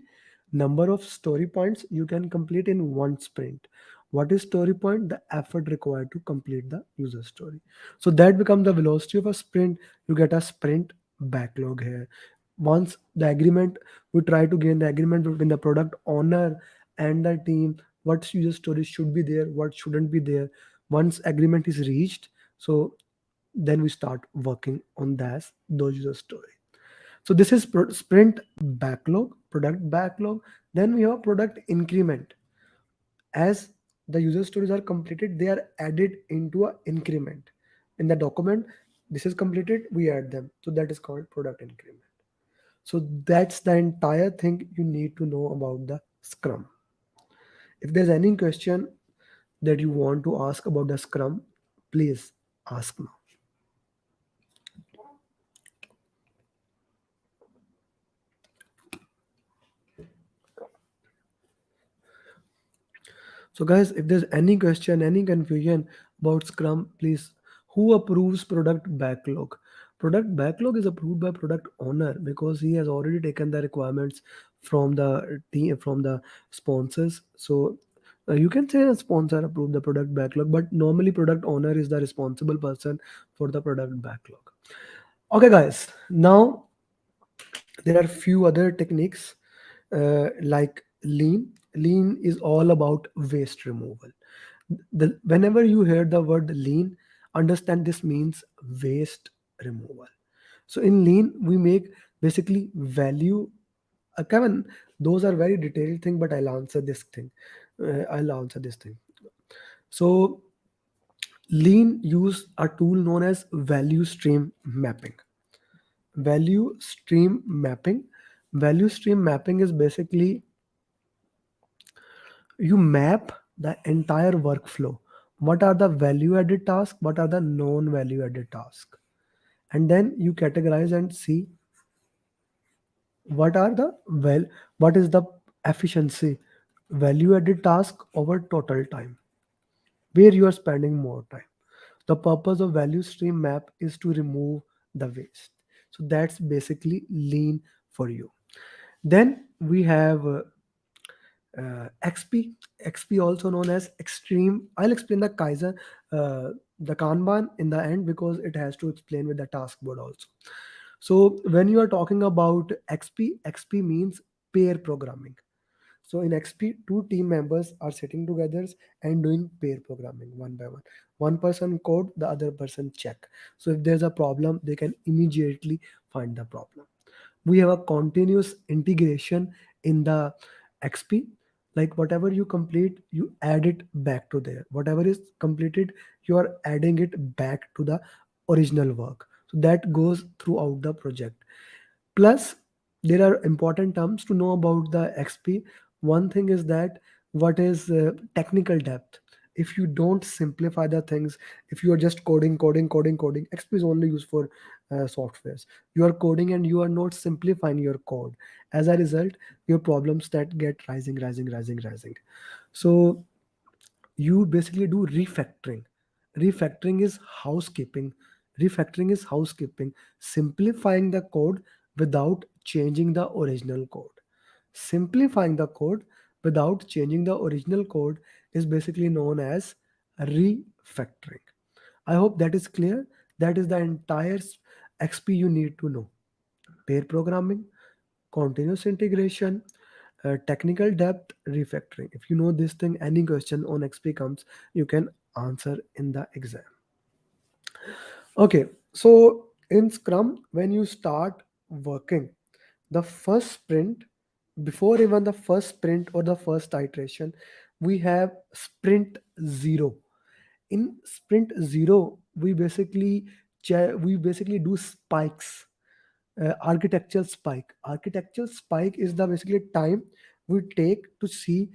[SPEAKER 5] Number of story points you can complete in one sprint. What is story point? The effort required to complete the user story. So that becomes the velocity of a sprint. You get a sprint backlog here. Once the agreement, we try to gain the agreement between the product owner and the team, what user story should be there, what shouldn't be there. Once agreement is reached, so then we start working on those user story. So this is sprint backlog, product backlog. Then we have product increment. As the user stories are completed, they are added into an increment. in the document, this is completed, we add them. So that is called product increment. So that's the entire thing you need to know about the Scrum. If there's any question that you want to ask about the Scrum, please ask now. So guys, if there's any question, any confusion about Scrum, please, who approves product backlog? Product backlog is approved by product owner because he has already taken the requirements from the team, from the sponsors. So you can say a sponsor approved the product backlog, but normally product owner is the responsible person for the product backlog. Okay, guys. Now there are few other techniques like lean. Lean is all about waste removal. Whenever you hear the word lean, understand this means waste removal. So in lean, we make basically value. Kevin, those are very detailed thing, but I'll answer this thing. I'll answer this thing. So lean use a tool known as value stream mapping. Value stream mapping. Value stream mapping is basically you map the entire workflow. What are the value added tasks? What are the non value added tasks? And then you categorize and see what are the what is the efficiency value added task over total time where you are spending more time. The purpose of value stream map is to remove the waste. So that's basically lean for you. Then we have XP. XP also known as extreme. I'll explain the Kaizen, the Kanban in the end because it has to explain with the task board also. So when you are talking about XP, XP means pair programming. So in XP, two team members are sitting together and doing pair programming one by one. One person code, the other person check. So if there's a problem, they can immediately find the problem. We have a continuous integration in the XP. Like whatever you complete, you add it back to there. Whatever is completed, you are adding it back to the original work. So that goes throughout the project. Plus, there are important terms to know about the XP. One thing is that what is technical depth. If you don't simplify the things, if you are just coding, XP is only used for softwares. You are coding and you are not simplifying your code. As a result, your problems that get rising. So you basically do refactoring. Refactoring is housekeeping. Simplifying the code without changing the original code. Simplifying the code without changing the original code is basically known as refactoring. I hope that is clear. That is the entire XP you need to know. Pair programming, continuous integration, technical depth, refactoring. If you know this thing, any question on XP comes, you can answer in the exam. Okay, so in Scrum, when you start working, the first sprint, before even the first sprint or the first iteration, we have sprint zero. In sprint zero, we basically do spikes. Architectural spike is the basically time we take to see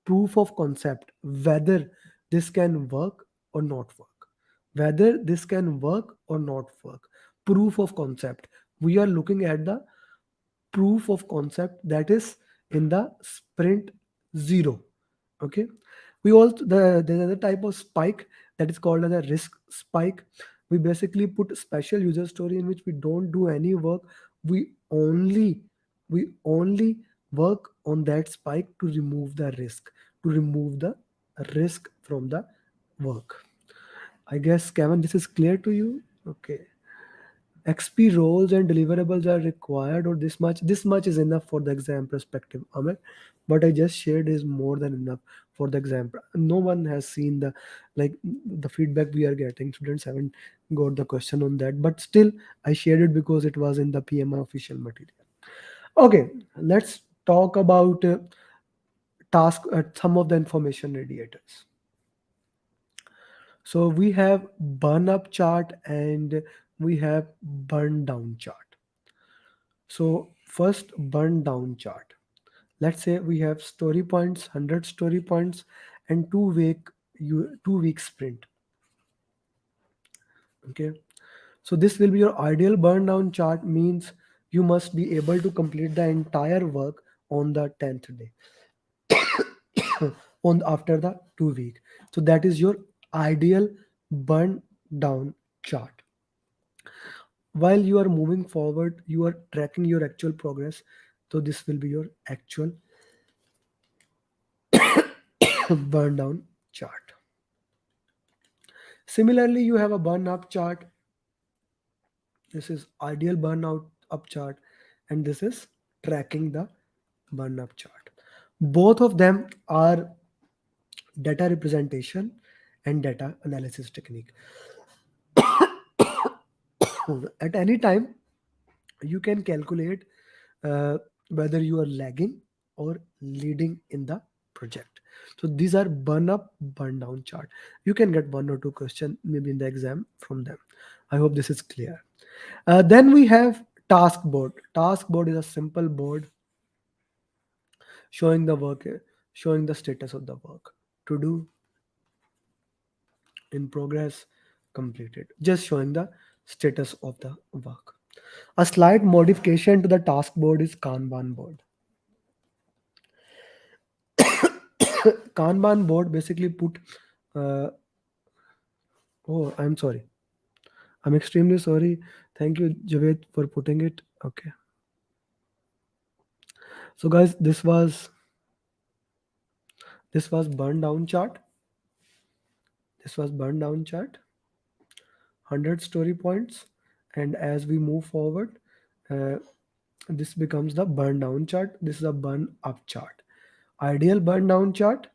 [SPEAKER 5] proof of concept whether this can work or not work. Whether this can work or not work. Proof of concept. We are looking at the proof of concept that is in the sprint zero. Okay, we also there's another type of spike that is called as a risk spike. We basically put special user story in which we don't do any work. We only we only work on that spike to remove the risk from the work. I guess, Kevin, this is clear to you. Okay. XP roles and deliverables are required, or this much? This much is enough for the exam perspective, Amer. What I just shared is more than enough for the exam. No one has seen the feedback we are getting. Students haven't got the question on that, but still, I shared it because it was in the PMI official material. Okay, let's talk about some of the information radiators. So we have burn up chart and we have burn down chart. So first burn down chart. Let's say we have story points, 100 story points, and 2 week sprint. Okay. So this will be your ideal burn down chart, means you must be able to complete the entire work on the 10th day on after the 2 week. So that is your ideal burn down chart. While you are moving forward, you are tracking your actual progress. So this will be your actual burn down chart. Similarly, you have a burn up chart. This is ideal burnout up chart, and this is tracking the burn up chart. Both of them are data representation and data analysis technique. At any time, you can calculate uh, whether you are lagging or leading in the project. So these are burn up, burn down chart. You can get one or two question maybe in the exam from them. I hope this is clear. Then we have task board. Task board is a simple board showing the work, showing the status of the work. To do, in progress, completed. Just showing the status of the work. A slight modification to the task board is Kanban board. Kanban board basically put. Uh, oh, I'm sorry. I'm extremely sorry. Thank you, Javed, for putting it. Okay. So, guys, this was burn down chart. This was burn down chart. 100 story points, and as we move forward, uh, this becomes the burn down chart. This is a burn up chart. Ideal burn down chart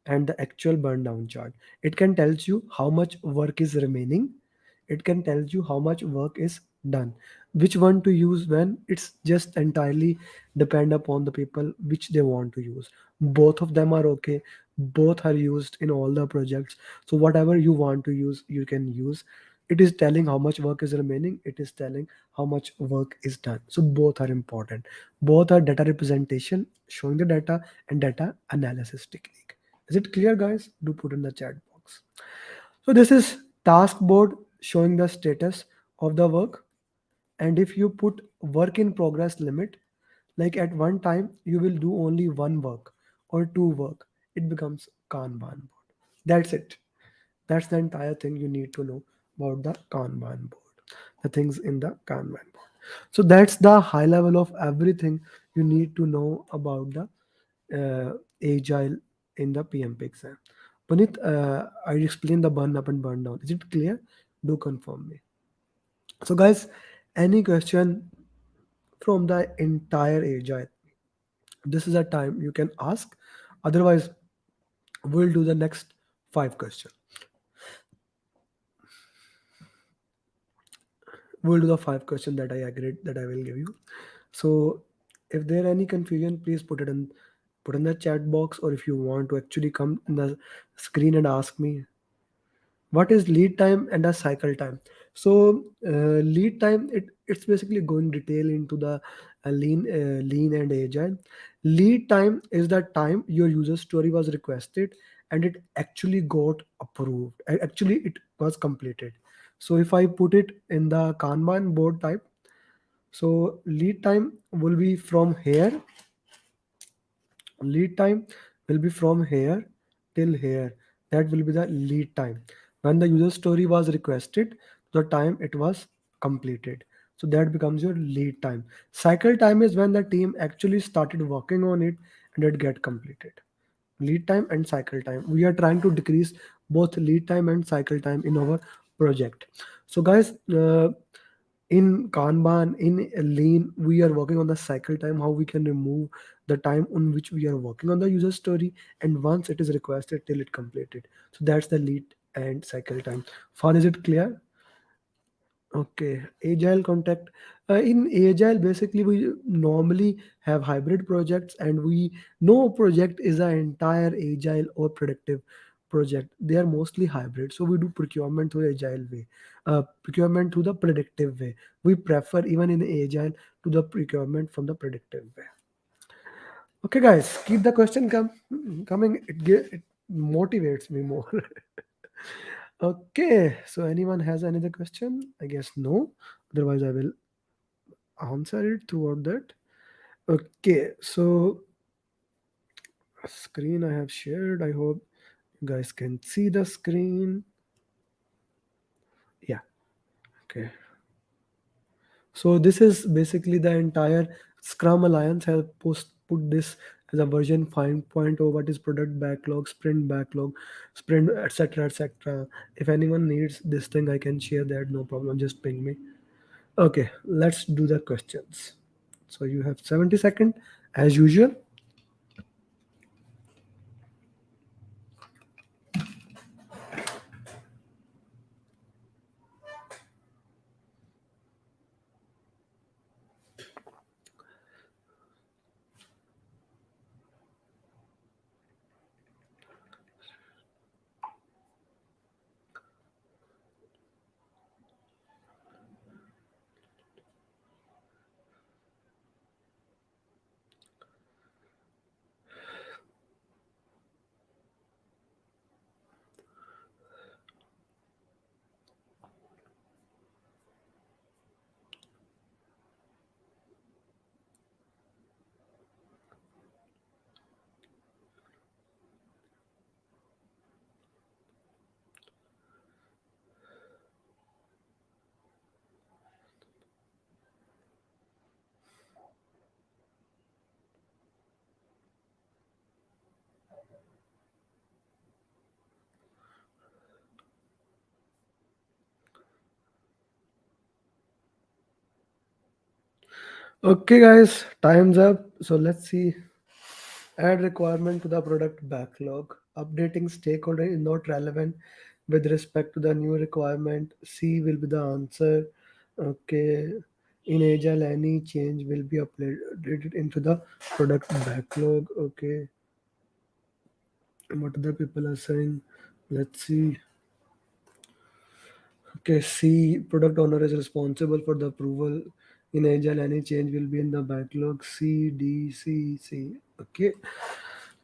[SPEAKER 5] and the actual burn down chart. It can tells you how much work is remaining. It can tell you how much work is done. Which one to use when, it's just entirely depend upon the people which they want to use. Both of them are okay. Both are used in all the projects. So whatever you want to use, you can use. It is telling how much work is remaining. It is telling how much work is done. So both are important. Both are data representation, showing the data, and data analysis technique. Is it clear, guys? Do put in the chat box. So this is task board showing the status of the work. And if you put work in progress limit, like at one time you will do only one work or two work, it becomes Kanban board. That's it. That's the entire thing you need to know about the Kanban board. The things in the Kanban board. So that's the high level of everything you need to know about the agile in the PMP exam. Punit, I explained the burn up and burn down. Is it clear? Do confirm me. So, guys, any question from the entire agile? This is a time you can ask. Otherwise, we'll do the next 5 questions. We'll do the 5 questions that I agreed that I will give you. So, if there any confusion, please put in the chat box, or if you want to actually come in the screen and ask me what is lead time and a cycle time. So lead time, it's basically going detail into the lean and agile. Lead time is the time your user story was requested and it actually got approved. Actually it was completed. So if I put it in the Kanban board type, so lead time will be from here. Lead time will be from here till here. That will be the lead time. When the user story was requested, the time it was completed. So that becomes your lead time. Cycle time is when the team actually started working on it and it get completed. Lead time and cycle time. We are trying to decrease both lead time and cycle time in our project. So guys, in Kanban, in Lean, we are working on the cycle time, how we can remove the time on which we are working on the user story, and once it is requested till it completed. So that's the lead and cycle time. Far is it clear? Okay, agile contact. In agile, basically, we normally have hybrid projects, and we no project is an entire agile or productive project, they are mostly hybrid. So we do procurement through agile way, procurement through the predictive way. We prefer even in agile to the procurement from the predictive way. Okay, guys, keep the question coming. It motivates me more. Okay, so anyone has another question? I guess no. Otherwise, I will answer it throughout that. Okay, so screen I have shared. I hope you guys can see the screen. Yeah. Okay. So this is basically the entire Scrum Alliance has put this as a version 5.0. What is product backlog, sprint, etc., etc. If anyone needs this thing, I can share that. No problem. Just ping me. Okay, let's do the questions. So you have 70 seconds as usual. Okay, guys, time's up. So let's see. Add requirement to the product backlog. Updating stakeholder is not relevant with respect to the new requirement. C will be the answer. Okay. In Agile, any change will be updated into the product backlog. Okay. What other people are saying? Let's see. Okay, C, product owner is responsible for the approval. In Agile, any change will be in the backlog. C, D, C, C. Okay,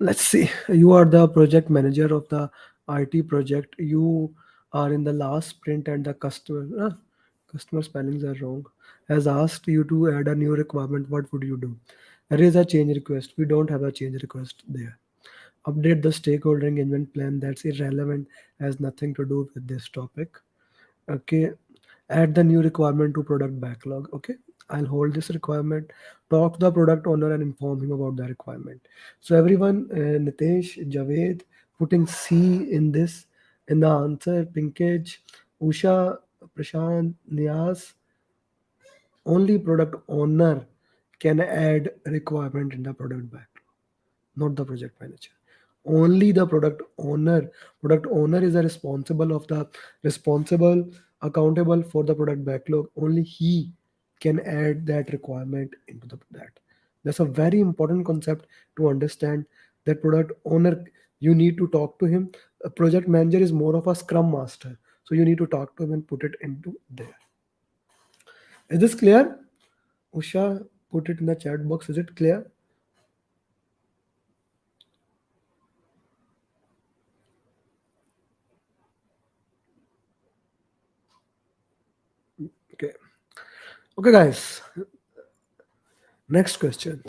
[SPEAKER 5] let's see. You are the project manager of the IT project. You are in the last sprint and the customer spellings are wrong. Has asked you to add a new requirement. What would you do? There is a change request. We don't have a change request there. Update the stakeholder engagement plan. That's irrelevant. Has nothing to do with this topic. Okay, add the new requirement to product backlog. Okay, I'll hold this requirement, talk to the product owner and inform him about the requirement. So everyone, Nitesh, Javed, putting C in this, in the answer. Pinkage, Usha, Prashant, Nias, only product owner can add requirement in the product backlog, not the project manager. Only the product owner. Product owner is the responsible, accountable for the product backlog. Only he can add that requirement into that. That's a very important concept to understand. That product owner, you need to talk to him. A project manager is more of a scrum master. So you need to talk to him and put it into there. Is this clear? Usha, put it in the chat box. Is it clear? Okay. Okay, guys. Next question.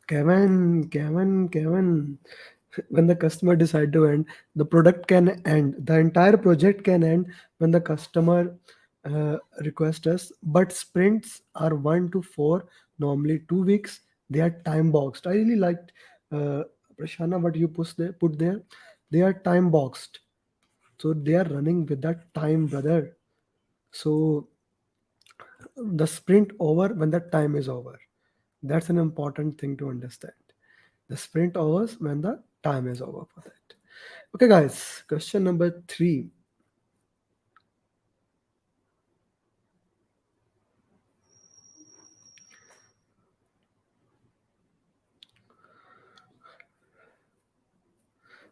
[SPEAKER 5] Kevin. When the customer decide to end, the product can end. The entire project can end when the customer requests us. But sprints are 1 to 4, normally 2 weeks. They are time boxed. I really liked Prashana what you put there. They are time boxed, so they are running with that time, brother. So the sprint over when the time is over. That's an important thing to understand. The sprint overs when the time is over for that. Okay, guys, question number 3.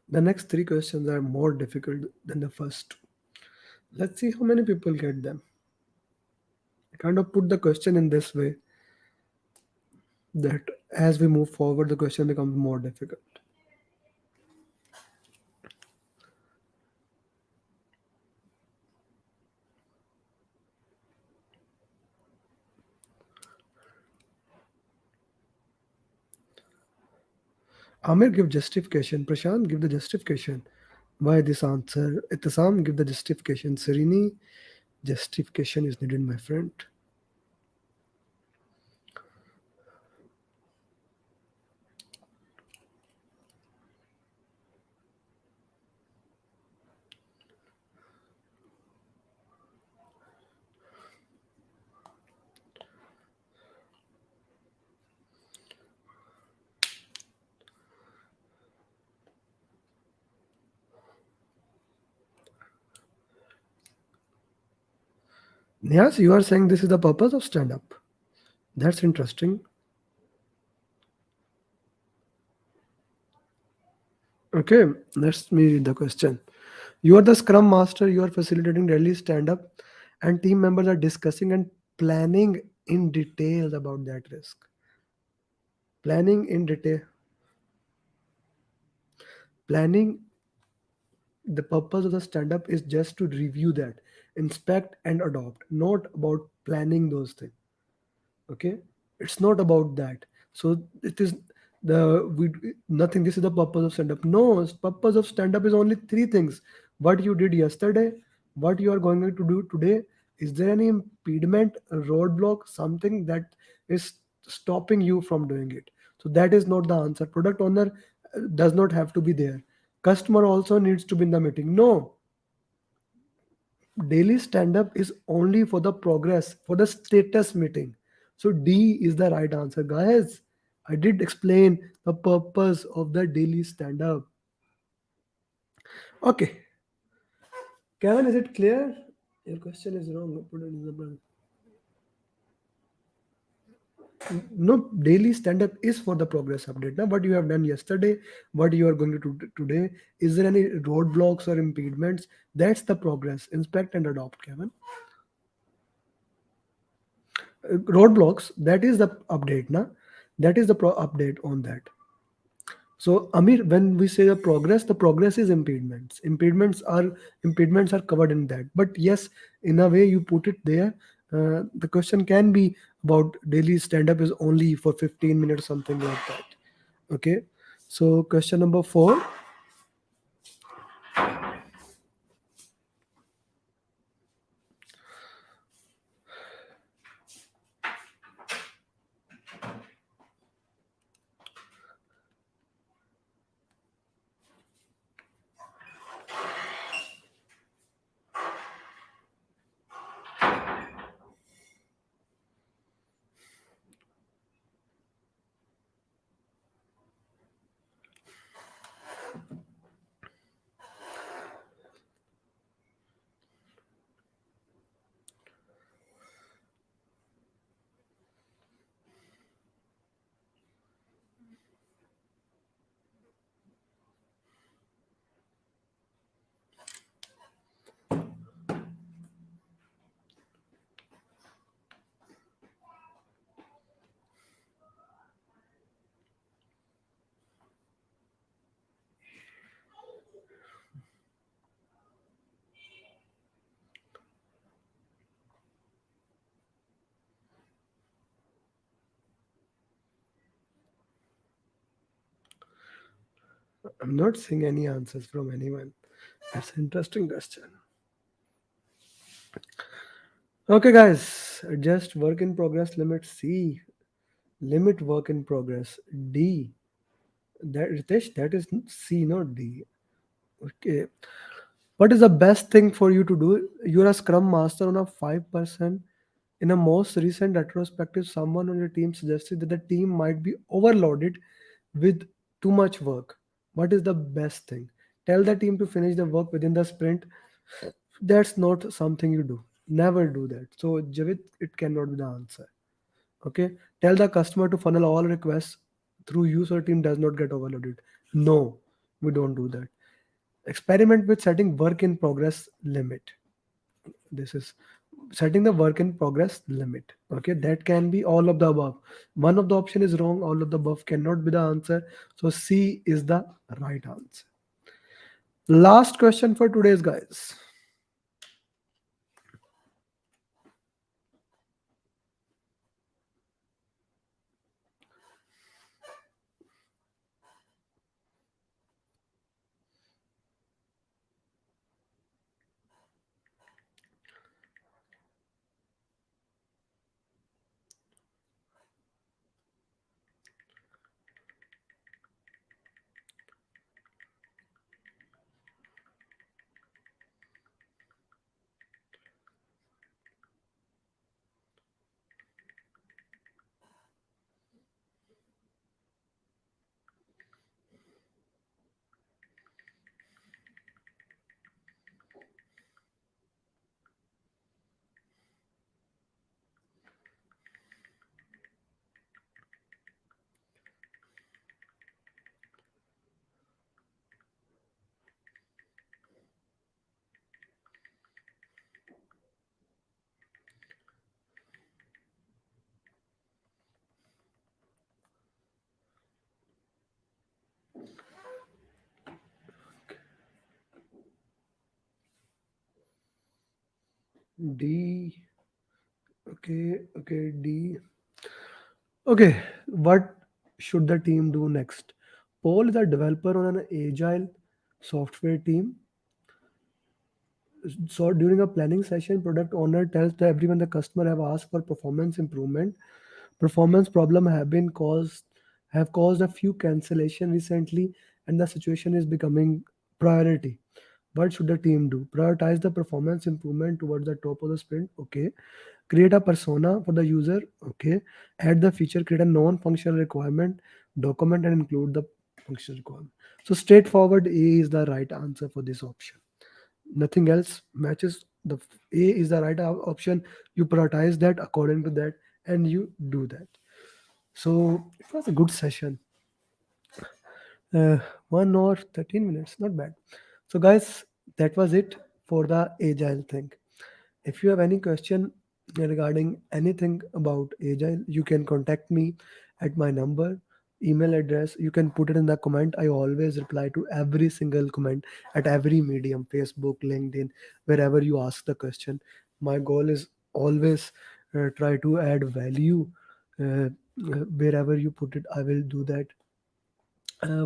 [SPEAKER 5] The next 3 questions are more difficult than the first two. Let's see how many people get them. I kind of put the question in this way that as we move forward, the question becomes more difficult. Amer, give justification. Prashant, give the justification. Why this answer? Itasam, give the justification. Sirini, justification is needed, my friend. Yes, you are saying this is the purpose of stand up. That's interesting. Okay, let's me read the question. You are the Scrum Master, you are facilitating daily stand up, and team members are discussing and planning in detail about that risk. Planning in detail. Planning, the purpose of the stand up is just to review that, inspect, and adopt, not about planning those things. Okay, it's not about that. So it is nothing. This is the purpose of stand up. No, purpose of stand up is only 3 things: what you did yesterday, what you are going to do today. Is there any impediment, a roadblock, something that is stopping you from doing it? So that is not the answer. Product owner does not have to be there. Customer also needs to be in the meeting. No, daily stand up is only for the progress, for the status meeting. So D is the right answer, guys. I did explain the purpose of the daily stand up. Okay, Kevin, is it clear? Your question is wrong. Put it in the no, daily stand up is for the progress update. Now, what you have done yesterday, what you are going to do today, is there any roadblocks or impediments? That's the progress. Inspect and adopt, Kevin. Roadblocks, that is the update. Na? That is the update on that. So Amir, when we say the progress is impediments. Impediments are covered in that. But yes, in a way you put it there. The question can be about daily stand up is only for 15 minutes, something like that. Okay. So question number 4. I'm not seeing any answers from anyone. That's an interesting question. Okay, guys, adjust work in progress limit C, limit work in progress D. That Ritesh, that is C, not D. Okay. What is the best thing for you to do? You're a Scrum Master on a 5%. In a most recent retrospective, someone on your team suggested that the team might be overloaded with too much work. What is the best thing? Tell the team to finish the work within the sprint. That's not something you do. Never do that. So, Javed, it cannot be the answer. Okay. Tell the customer to funnel all requests through you so your team does not get overloaded. No, we don't do that. Experiment with setting work in progress limit. This is setting the work in progress limit. Okay, that can be all of the above. One of the option is wrong, all of the above cannot be the answer. So C is the right answer. Last question for today's guys. D. Okay, D. Okay, what should the team do next? Paul is a developer on an agile software team. So during a planning session, product owner tells everyone the customer have asked for performance improvement. Performance problem have caused a few cancellation recently, and the situation is becoming priority. What should the team do? Prioritize the performance improvement towards the top of the sprint. Okay. Create a persona for the user. Okay. Add the feature, create a non-functional requirement, document and include the functional requirement. So straightforward, A is the right answer for this option. Nothing else matches. The A is the right option. You prioritize that according to that and you do that. So it was a good session. 1 hour 13 minutes, not bad. So guys, that was it for the agile thing. If you have any question regarding anything about agile, you can contact me at my number, email address. You can put it in the comment. I always reply to every single comment at every medium, Facebook, LinkedIn, wherever you ask the question. My goal is always try to add value. Wherever you put it, I will do that.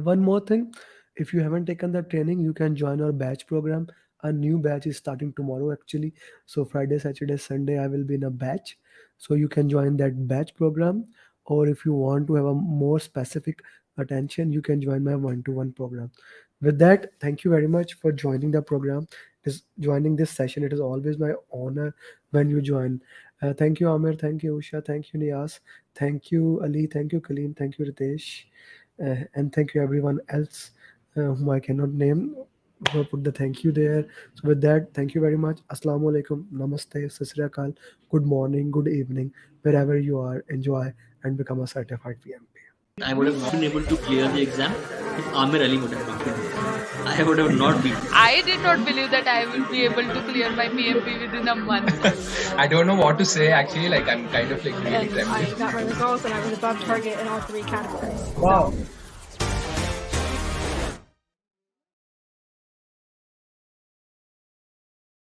[SPEAKER 5] One more thing, if you haven't taken the training, you can join our batch program. A new batch is starting tomorrow actually. So Friday, Saturday, Sunday, I will be in a batch. So you can join that batch program. Or if you want to have a more specific attention, you can join my one-to-one program. With that, thank you very much for joining the program. Joining this session. It is always my honor when you join. Thank you, Amer. Thank you, Usha. Thank you, Niyas. Thank you, Ali. Thank you, Kaleem. Thank you, Ritesh. And thank you everyone else whom I cannot name who put the thank you there. So with that, thank you very much. Assalamu alaikum, namaste, sasriyakal, good morning, good evening, wherever you are. Enjoy and become a certified PMP.
[SPEAKER 1] I would have not been able to clear the exam if Amer Ali would have not been there. I would have not been.
[SPEAKER 2] I did not believe that I will be able to clear my PMP within a month.
[SPEAKER 3] I don't know what to say actually. Like I'm kind of like really
[SPEAKER 4] And I
[SPEAKER 3] trembling.
[SPEAKER 4] got my results and I was above target in all 3 categories.
[SPEAKER 5] Wow.